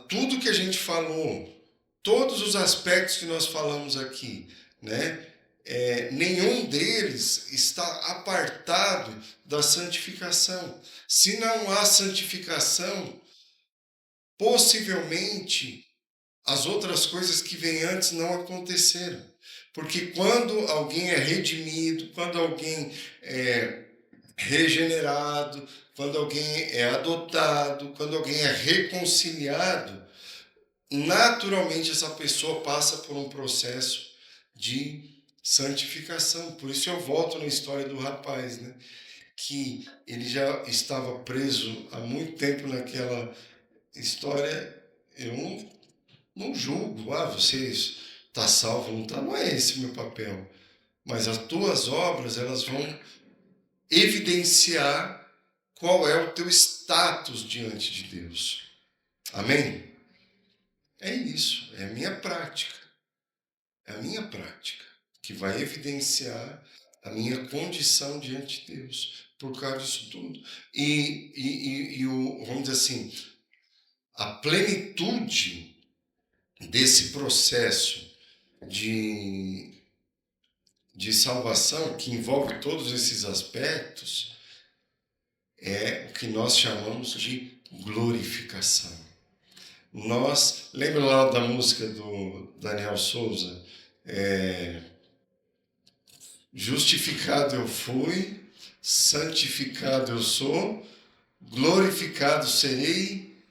A: Tudo que a gente falou, todos os aspectos que nós falamos aqui, né? Nenhum deles está apartado da santificação. Se não há santificação, possivelmente as outras coisas que vêm antes não aconteceram. Porque quando alguém é redimido, quando alguém é regenerado, quando alguém é adotado, quando alguém é reconciliado, naturalmente essa pessoa passa por um processo de santificação. Por isso eu volto na história do rapaz, né? Que ele já estava preso há muito tempo naquela história. Eu não julgo, você está salvo, não está, não é esse o meu papel. Mas as tuas obras, elas vão evidenciar qual é o teu status diante de Deus. Amém? É isso, é a minha prática. É a minha prática que vai evidenciar a minha condição diante de Deus por causa disso tudo. Vamos dizer assim, a plenitude desse processo de salvação, que envolve todos esses aspectos, é o que nós chamamos de glorificação. Lembra lá da música do Daniel Souza? Justificado eu fui, santificado eu sou, glorificado serei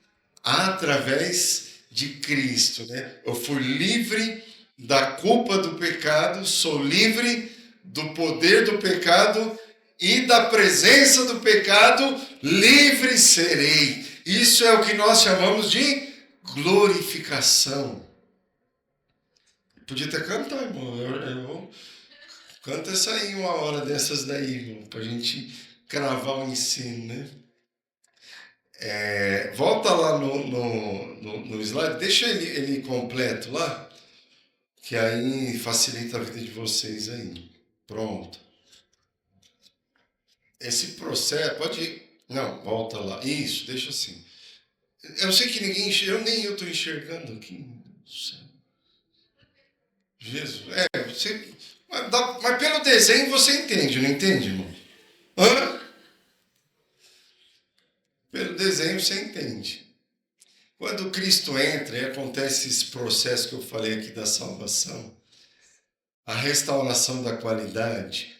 A: através de Cristo, né? Eu fui livre da culpa do pecado, sou livre do poder do pecado e da presença do pecado, livre serei. Isso é o que nós chamamos de glorificação. Podia até cantar, irmão. Canta essa aí uma hora dessas daí, irmão, pra gente cravar o ensino, né? Volta lá no slide, deixa ele completo lá, que aí facilita a vida de vocês aí. Pronto. Esse processo, pode ir. Não, volta lá. Isso, deixa assim. Eu sei que ninguém enxerga, nem eu estou enxergando aqui. Jesus, mas pelo desenho você entende, não entende, irmão? Hã? Pelo desenho você entende. Quando Cristo entra e acontece esse processo que eu falei aqui da salvação, a restauração da qualidade,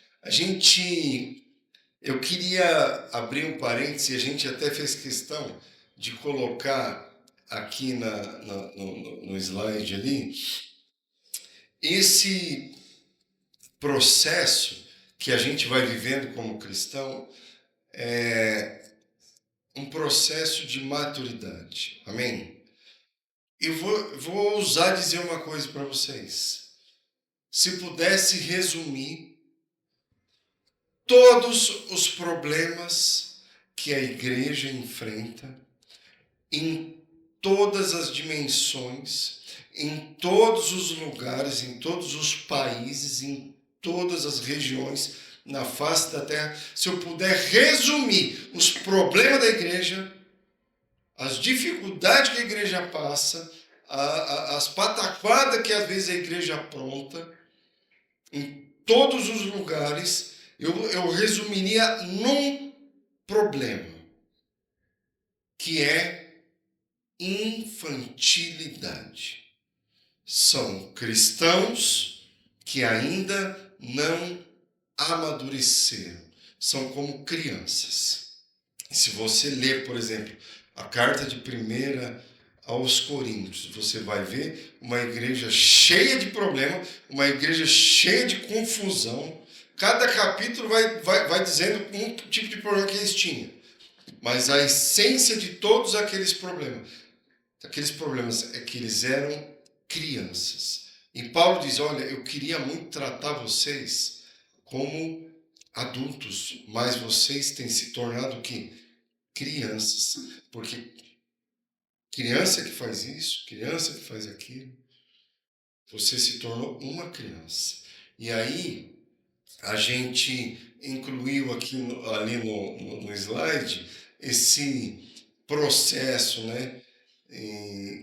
A: eu queria abrir um parêntese, a gente até fez questão de colocar aqui no slide ali, esse processo que a gente vai vivendo como cristão é um processo de maturidade. Amém? Eu vou ousar dizer uma coisa para vocês. Se pudesse resumir todos os problemas que a igreja enfrenta em todas as dimensões, em todos os lugares, em todos os países, em todas as regiões na face da terra, se eu puder resumir os problemas da igreja, as dificuldades que a igreja passa, as pataquadas que às vezes a igreja apronta, em todos os lugares, eu resumiria num problema, que é infantilidade. São cristãos que ainda não amadureceram, são como crianças. Se você ler, por exemplo, a carta de 1 aos Coríntios, você vai ver uma igreja cheia de problema, uma igreja cheia de confusão. Cada capítulo vai dizendo um tipo de problema que eles tinham. Mas a essência de todos aqueles problemas é que eles eram crianças. E Paulo diz, olha, eu queria muito tratar vocês como adultos, mas vocês têm se tornado o quê? Crianças. Porque criança que faz isso, criança que faz aquilo, você se tornou uma criança. E aí, a gente incluiu aqui ali no slide esse processo, né,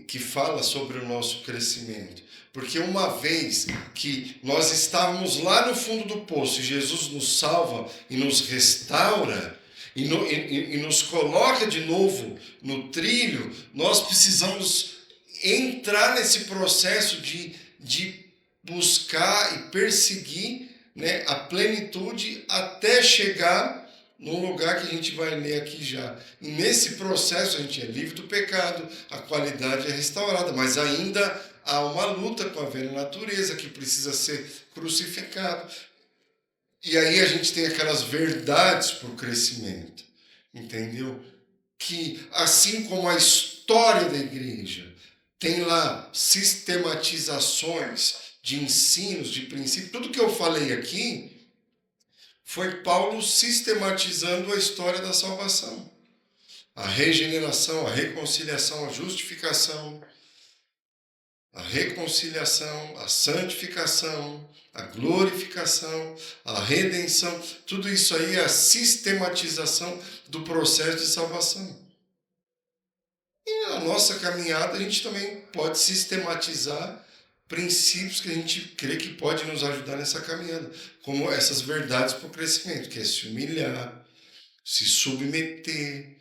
A: que fala sobre o nosso crescimento. Porque uma vez que nós estávamos lá no fundo do poço e Jesus nos salva e nos restaura e nos coloca de novo no trilho, nós precisamos entrar nesse processo de buscar e perseguir, né, a plenitude até chegar num lugar que a gente vai ler aqui já. E nesse processo a gente é livre do pecado, a qualidade é restaurada, mas ainda há uma luta com a velha natureza que precisa ser crucificado. E aí a gente tem aquelas verdades para o crescimento, entendeu? Que assim como a história da igreja tem lá sistematizações de ensinos, de princípios, tudo que eu falei aqui foi Paulo sistematizando a história da salvação. A regeneração, a reconciliação, a justificação, a reconciliação, a santificação, a glorificação, a redenção, tudo isso aí é a sistematização do processo de salvação. E na nossa caminhada a gente também pode sistematizar princípios que a gente crê que pode nos ajudar nessa caminhada, como essas verdades para o crescimento, que é se humilhar, se submeter,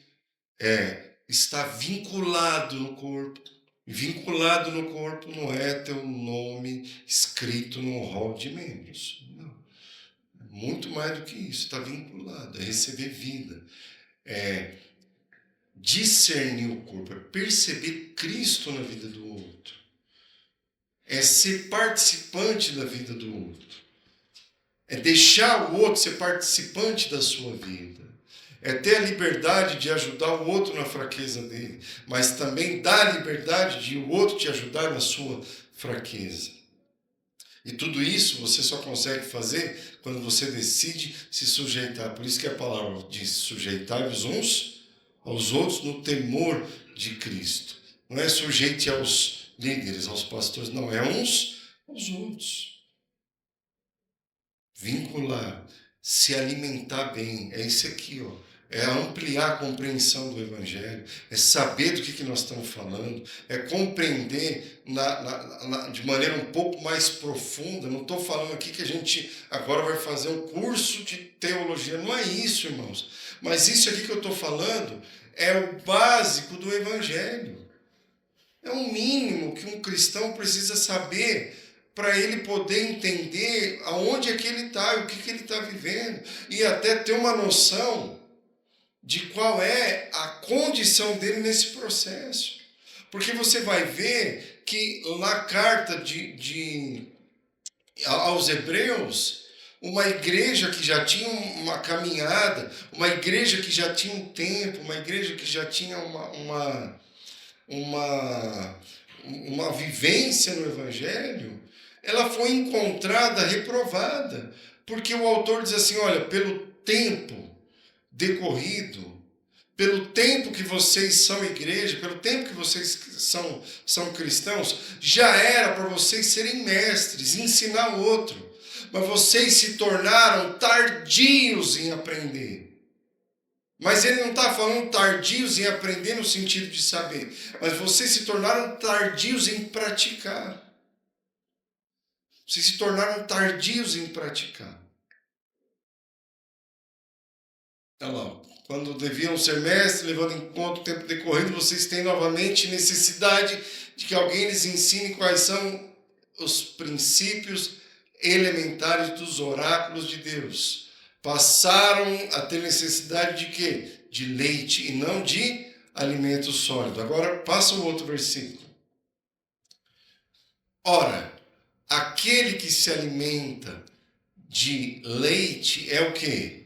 A: estar vinculado no corpo. Vinculado no corpo não é teu nome escrito num rol de membros. Não. É muito mais do que isso. Está vinculado, é receber vida. É discernir o corpo, é perceber Cristo na vida do outro. É ser participante da vida do outro. É deixar o outro ser participante da sua vida. É ter a liberdade de ajudar o outro na fraqueza dele, mas também dar a liberdade de o outro te ajudar na sua fraqueza. E tudo isso você só consegue fazer quando você decide se sujeitar. Por isso que a palavra diz: sujeitai-vos uns aos outros no temor de Cristo. Não é sujeite aos líderes, aos pastores, não, é uns aos outros. Vincular, se alimentar bem, é isso aqui, ó. É ampliar a compreensão do Evangelho, é saber do que nós estamos falando, é compreender de maneira um pouco mais profunda. Não estou falando aqui que a gente agora vai fazer um curso de teologia, não é isso, irmãos. Mas isso aqui que eu estou falando é o básico do Evangelho. É o mínimo que um cristão precisa saber para ele poder entender aonde é que ele está e o que ele está vivendo, e até ter uma noção de qual é a condição dele nesse processo. Porque você vai ver que na carta aos Hebreus, uma igreja que já tinha uma caminhada, uma igreja que já tinha um tempo, uma igreja que já tinha uma vivência no Evangelho, ela foi encontrada reprovada, porque o autor diz assim: olha, pelo tempo decorrido, pelo tempo que vocês são igreja, pelo tempo que vocês são cristãos, já era para vocês serem mestres, ensinar o outro, mas vocês se tornaram tardios em aprender. Mas ele não está falando tardios em aprender no sentido de saber, mas vocês se tornaram tardios em praticar. Vocês se tornaram tardios em praticar. Olha lá, quando deviam ser mestres, levando em conta o tempo decorrido, vocês têm novamente necessidade de que alguém lhes ensine quais são os princípios elementares dos oráculos de Deus. Passaram a ter necessidade de quê? De leite e não de alimento sólido. Agora passa o outro versículo. Ora, aquele que se alimenta de leite é o quê?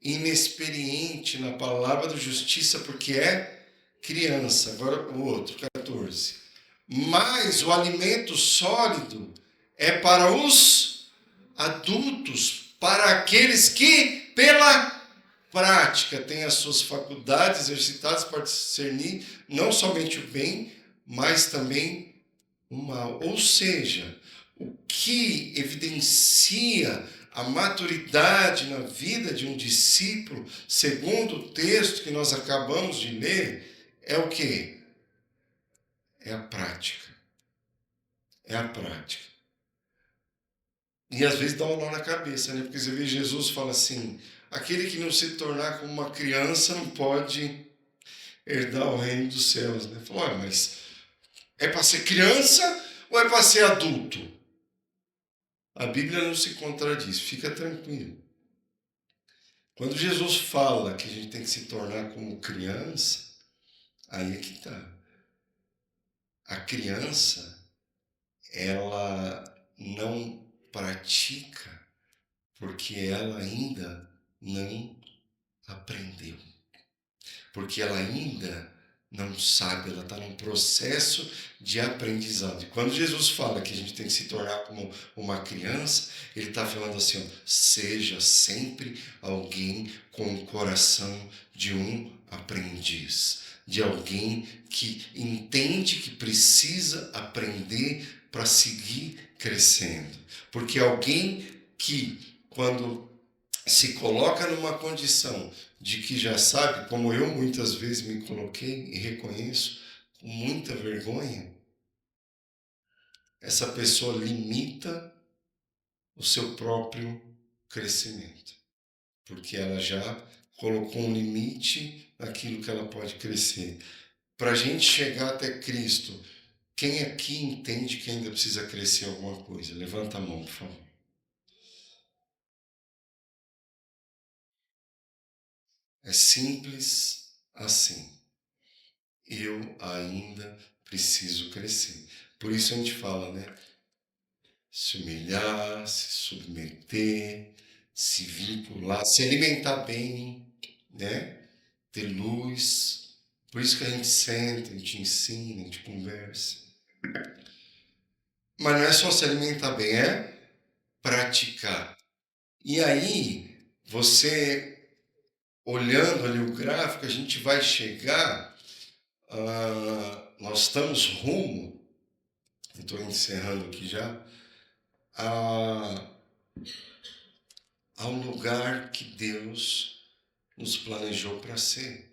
A: Inexperiente na palavra da justiça, porque é criança. Agora o outro, 14. Mas o alimento sólido é para os adultos, para aqueles que, pela prática, têm as suas faculdades exercitadas para discernir não somente o bem, mas também o mal. Ou seja, o que evidencia a maturidade na vida de um discípulo, segundo o texto que nós acabamos de ler, é o quê? É a prática. É a prática. E às vezes dá um nó na cabeça, né? Porque você vê Jesus fala assim: aquele que não se tornar como uma criança não pode herdar o reino dos céus, né? Fala, mas É para ser criança ou é para ser adulto? A Bíblia não se contradiz, fica tranquilo. Quando Jesus fala que a gente tem que se tornar como criança, aí é que está. A criança, ela não pratica porque ela ainda não aprendeu. Porque ela ainda não sabe, ela está num processo de aprendizado. E quando Jesus fala que a gente tem que se tornar como uma criança, ele está falando assim, ó, seja sempre alguém com o coração de um aprendiz, de alguém que entende que precisa aprender para seguir crescendo. Porque alguém que, quando se coloca numa condição de que já sabe, como eu muitas vezes me coloquei e reconheço com muita vergonha, essa pessoa limita o seu próprio crescimento, porque ela já colocou um limite naquilo que ela pode crescer. Para a gente chegar até Cristo, quem aqui entende que ainda precisa crescer alguma coisa? Levanta a mão, por favor. É simples assim. Eu ainda preciso crescer. Por isso a gente fala, né? Se humilhar, se submeter, se vincular, se alimentar bem, né? Ter luz. Por isso que a gente senta, a gente ensina, a gente conversa. Mas não é só se alimentar bem, é praticar. E aí, você olhando ali o gráfico, a gente vai chegar, nós estamos rumo, estou encerrando aqui já, ao lugar que Deus nos planejou para ser.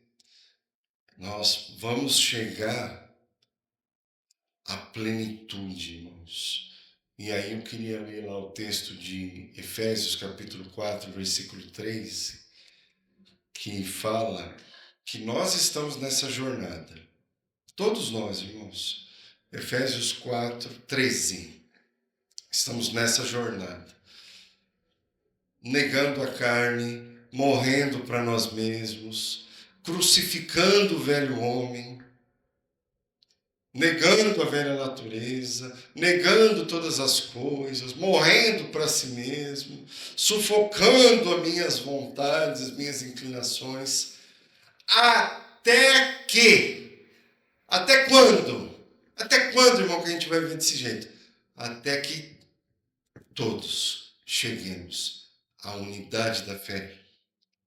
A: Nós vamos chegar à plenitude, irmãos. E aí eu queria ler lá o texto de Efésios capítulo 4, versículo 3, que fala que nós estamos nessa jornada. Todos nós, irmãos. Efésios 4, 13. Estamos nessa jornada. Negando a carne, morrendo para nós mesmos, crucificando o velho homem, negando a velha natureza, negando todas as coisas, morrendo para si mesmo, sufocando as minhas vontades, as minhas inclinações, até que, até quando? Até quando, irmão, que a gente vai viver desse jeito? Até que todos cheguemos à unidade da fé.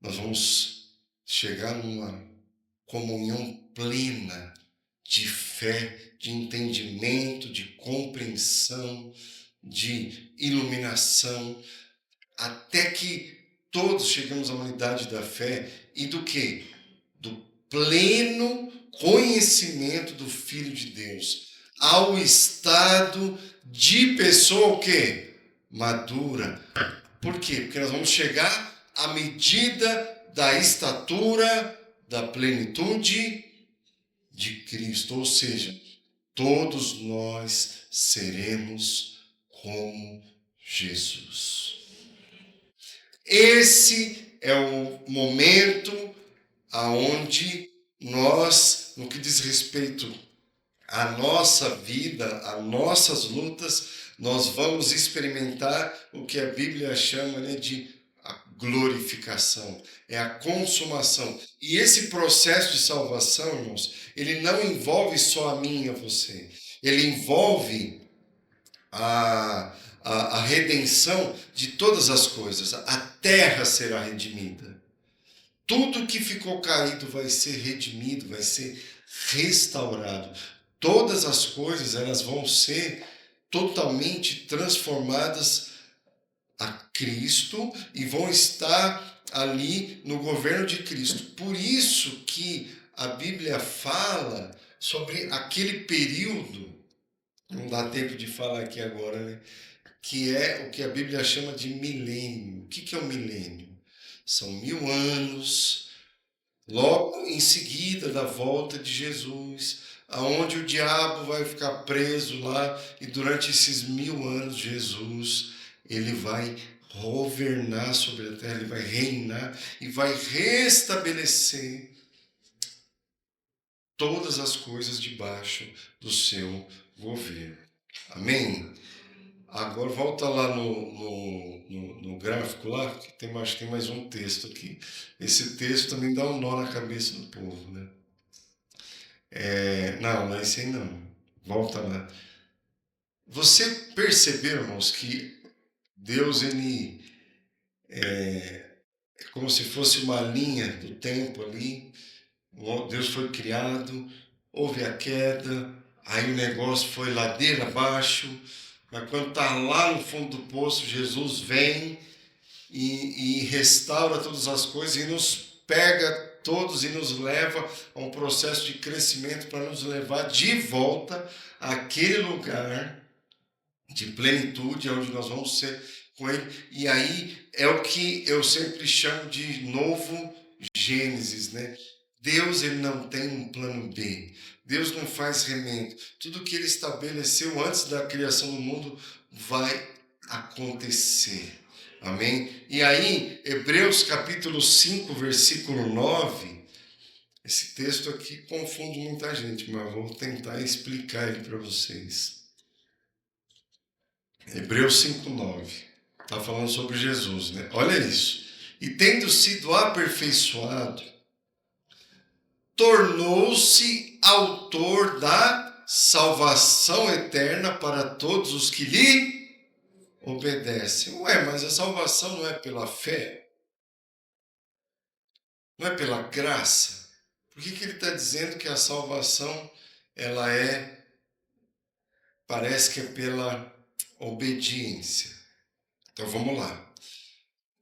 A: Nós vamos chegar numa comunhão plena de fé, de entendimento, de compreensão, de iluminação, até que todos chegamos à unidade da fé e do quê? Do pleno conhecimento do Filho de Deus, ao estado de pessoa o quê? Madura. Por quê? Porque nós vamos chegar à medida da estatura da plenitude de Cristo, ou seja, todos nós seremos como Jesus. Esse é o momento aonde nós, no que diz respeito à nossa vida, às nossas lutas, nós vamos experimentar o que a Bíblia chama, né, de a glorificação, é a consumação. E esse processo de salvação, irmãos, ele não envolve só a mim e a você. Ele envolve a redenção de todas as coisas. A terra será redimida. Tudo que ficou caído vai ser redimido, vai ser restaurado. Todas as coisas, elas vão ser totalmente transformadas a Cristo e vão estar ali no governo de Cristo. Por isso que a Bíblia fala sobre aquele período, não dá tempo de falar aqui agora, né? Que é o que a Bíblia chama de milênio. O que é o milênio? São 1000 anos, logo em seguida da volta de Jesus, aonde o diabo vai ficar preso lá, e durante esses 1000 anos Jesus, ele vai governar sobre a terra, ele vai reinar e vai restabelecer todas as coisas debaixo do seu governo. Amém? Agora volta lá no gráfico lá, que acho que tem mais um texto aqui. Esse texto também dá um nó na cabeça do povo, né? Não é esse aí não. Volta lá. Você percebeu, irmãos, que Deus, ele é como se fosse uma linha do tempo ali. Deus foi criado, houve a queda, aí o negócio foi ladeira abaixo, mas quando está lá no fundo do poço, Jesus vem e restaura todas as coisas e nos pega todos e nos leva a um processo de crescimento para nos levar de volta àquele lugar de plenitude, onde nós vamos ser com Ele. E aí é o que eu sempre chamo de novo Gênesis, né? Deus, ele não tem um plano B. Deus não faz remendo. Tudo que ele estabeleceu antes da criação do mundo vai acontecer. Amém? E aí, Hebreus capítulo 5, versículo 9, esse texto aqui confunde muita gente, mas vou tentar explicar ele para vocês. Hebreus 5:9. Está falando sobre Jesus, né? Olha isso. E tendo sido aperfeiçoado, tornou-se autor da salvação eterna para todos os que lhe obedecem. Ué, mas a salvação não é pela fé? Não é pela graça? Por que ele está dizendo que a salvação, ela parece que é pela obediência? Então vamos lá.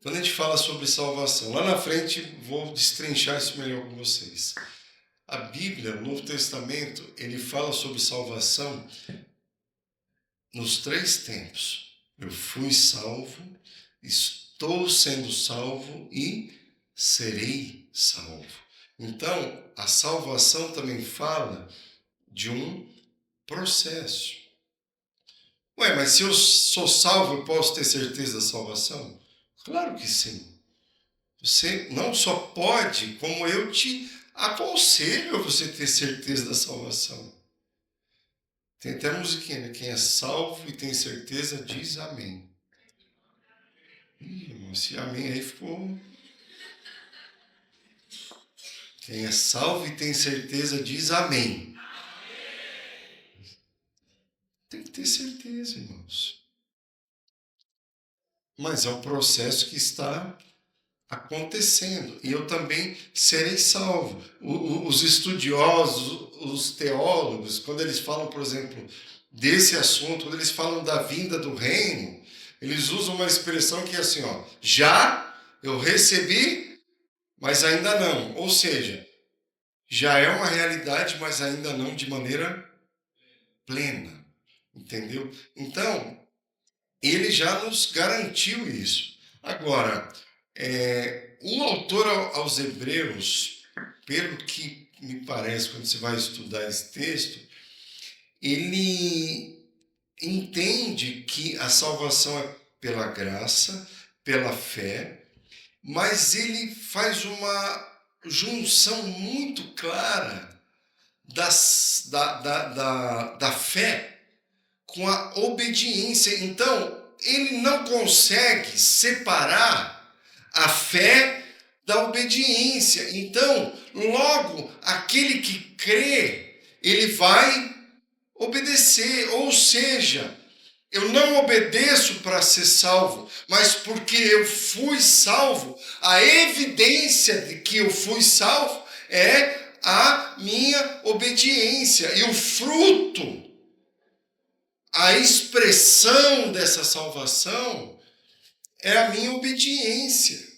A: Quando a gente fala sobre salvação, lá na frente vou destrinchar isso melhor com vocês. A Bíblia, no Novo Testamento, ele fala sobre salvação nos 3 tempos. Eu fui salvo, estou sendo salvo e serei salvo. Então, a salvação também fala de um processo. Ué, mas se eu sou salvo, eu posso ter certeza da salvação? Claro que sim. Você não só pode, como eu te aconselho a você ter certeza da salvação. Tem até a musiquinha, né? Quem é salvo e tem certeza diz amém. Esse amém aí ficou... Quem é salvo e tem certeza diz amém. Tem que ter certeza, irmãos. Mas é um processo que está acontecendo. E eu também serei salvo. Os estudiosos, os teólogos, quando eles falam, por exemplo, desse assunto, quando eles falam da vinda do reino, eles usam uma expressão que é assim, ó, já eu recebi, mas ainda não. Ou seja, já é uma realidade, mas ainda não de maneira plena. Entendeu? Então, ele já nos garantiu isso. Agora, o autor aos Hebreus, pelo que me parece, quando você vai estudar esse texto, ele entende que a salvação é pela graça, pela fé, mas ele faz uma junção muito clara da fé com a obediência. Então, ele não consegue separar a fé da obediência. Então, logo, aquele que crê, ele vai obedecer. Ou seja, eu não obedeço para ser salvo, mas porque eu fui salvo, a evidência de que eu fui salvo é a minha obediência. E o fruto, a expressão dessa salvação é a minha obediência,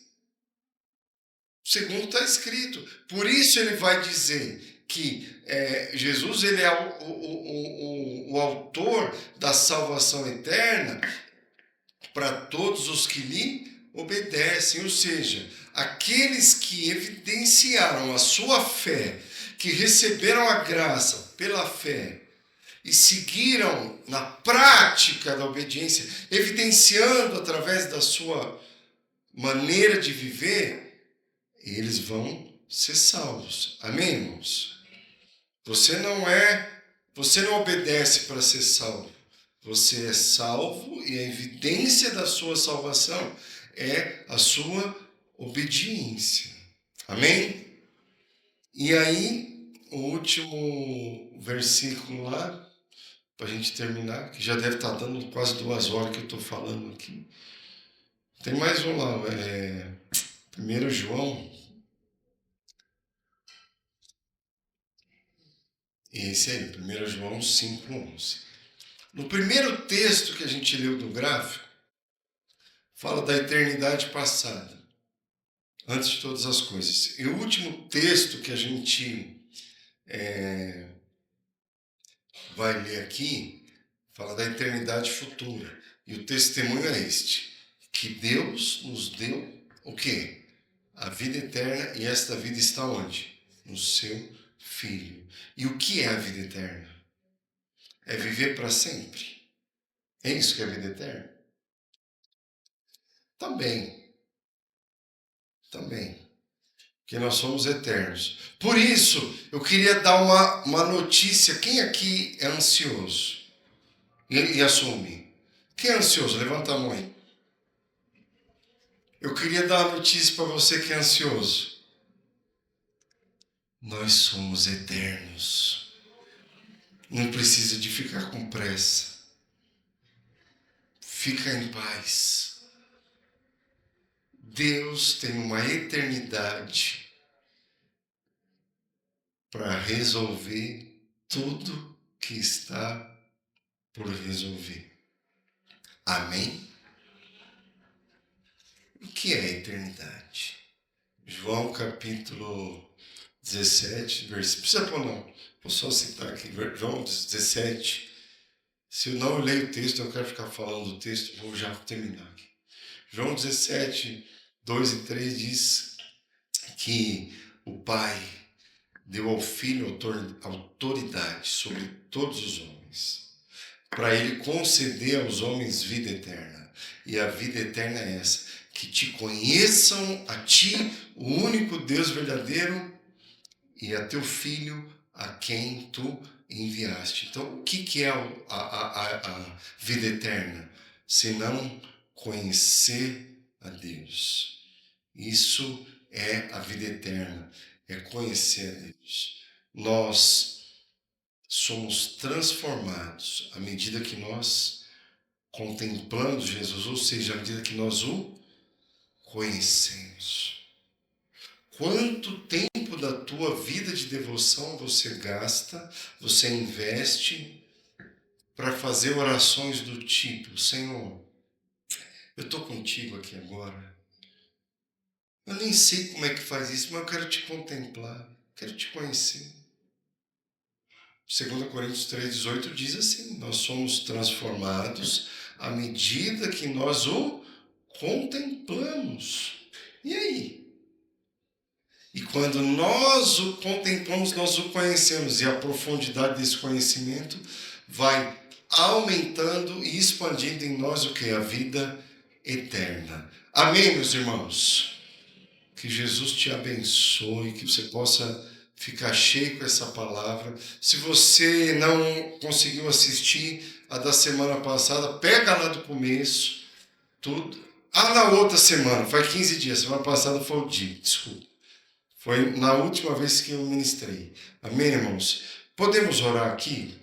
A: segundo está escrito. Por isso ele vai dizer que Jesus, ele é o autor da salvação eterna para todos os que lhe obedecem, ou seja, aqueles que evidenciaram a sua fé, que receberam a graça pela fé e seguiram na prática da obediência, evidenciando através da sua maneira de viver, eles vão ser salvos. Amém, irmãos? Você não obedece para ser salvo. Você é salvo e a evidência da sua salvação é a sua obediência. Amém? E aí, o último versículo lá, para a gente terminar, que já deve estar dando quase 2 horas que eu estou falando aqui. Tem mais um lá, 1 João. Esse aí, 1 João 5:11. No primeiro texto que a gente leu do gráfico, fala da eternidade passada, antes de todas as coisas. E o último texto que a gente vai ler aqui, fala da eternidade futura. E o testemunho é este, que Deus nos deu o quê? A vida eterna, e esta vida está onde? No seu Filho. E o que é a vida eterna? É viver para sempre. É isso que é a vida eterna? Também. Porque nós somos eternos. Por isso, eu queria dar uma notícia. Quem aqui é ansioso? E assume. Quem é ansioso? Levanta a mão aí. Eu queria dar uma notícia para você que é ansioso. Nós somos eternos. Não precisa de ficar com pressa. Fica em paz. Deus tem uma eternidade para resolver tudo que está por resolver. Amém? O que é a eternidade? João capítulo 17, versículo. Precisa pôr não. Vou só citar aqui. João 17. Se eu não leio o texto, eu quero ficar falando do texto, vou já terminar aqui. João 17, 2 e 3 diz que o Pai deu ao Filho autoridade sobre todos os homens, para ele conceder aos homens vida eterna. E a vida eterna é essa, que te conheçam a ti, o único Deus verdadeiro, e a teu Filho, a quem tu enviaste. Então, o que é a vida eterna? Senão conhecer a Deus. Isso é a vida eterna, é conhecer a Deus. Nós somos transformados à medida que nós contemplamos Jesus, ou seja, à medida que nós o conhecemos. Quanto tempo da tua vida de devoção você gasta, você investe para fazer orações do tipo: Senhor, eu estou contigo aqui agora. Eu nem sei como é que faz isso, mas eu quero te contemplar, quero te conhecer. 2 Coríntios 3,18 diz assim: nós somos transformados à medida que nós o contemplamos. E aí? E quando nós o contemplamos, nós o conhecemos. E a profundidade desse conhecimento vai aumentando e expandindo em nós o que? A vida eterna. Amém, meus irmãos? Que Jesus te abençoe, que você possa ficar cheio com essa palavra. Se você não conseguiu assistir a da semana passada, pega lá do começo, tudo. Na outra semana, faz 15 dias, semana passada foi o dia, desculpa. Foi na última vez que eu ministrei. Amém, irmãos? Podemos orar aqui?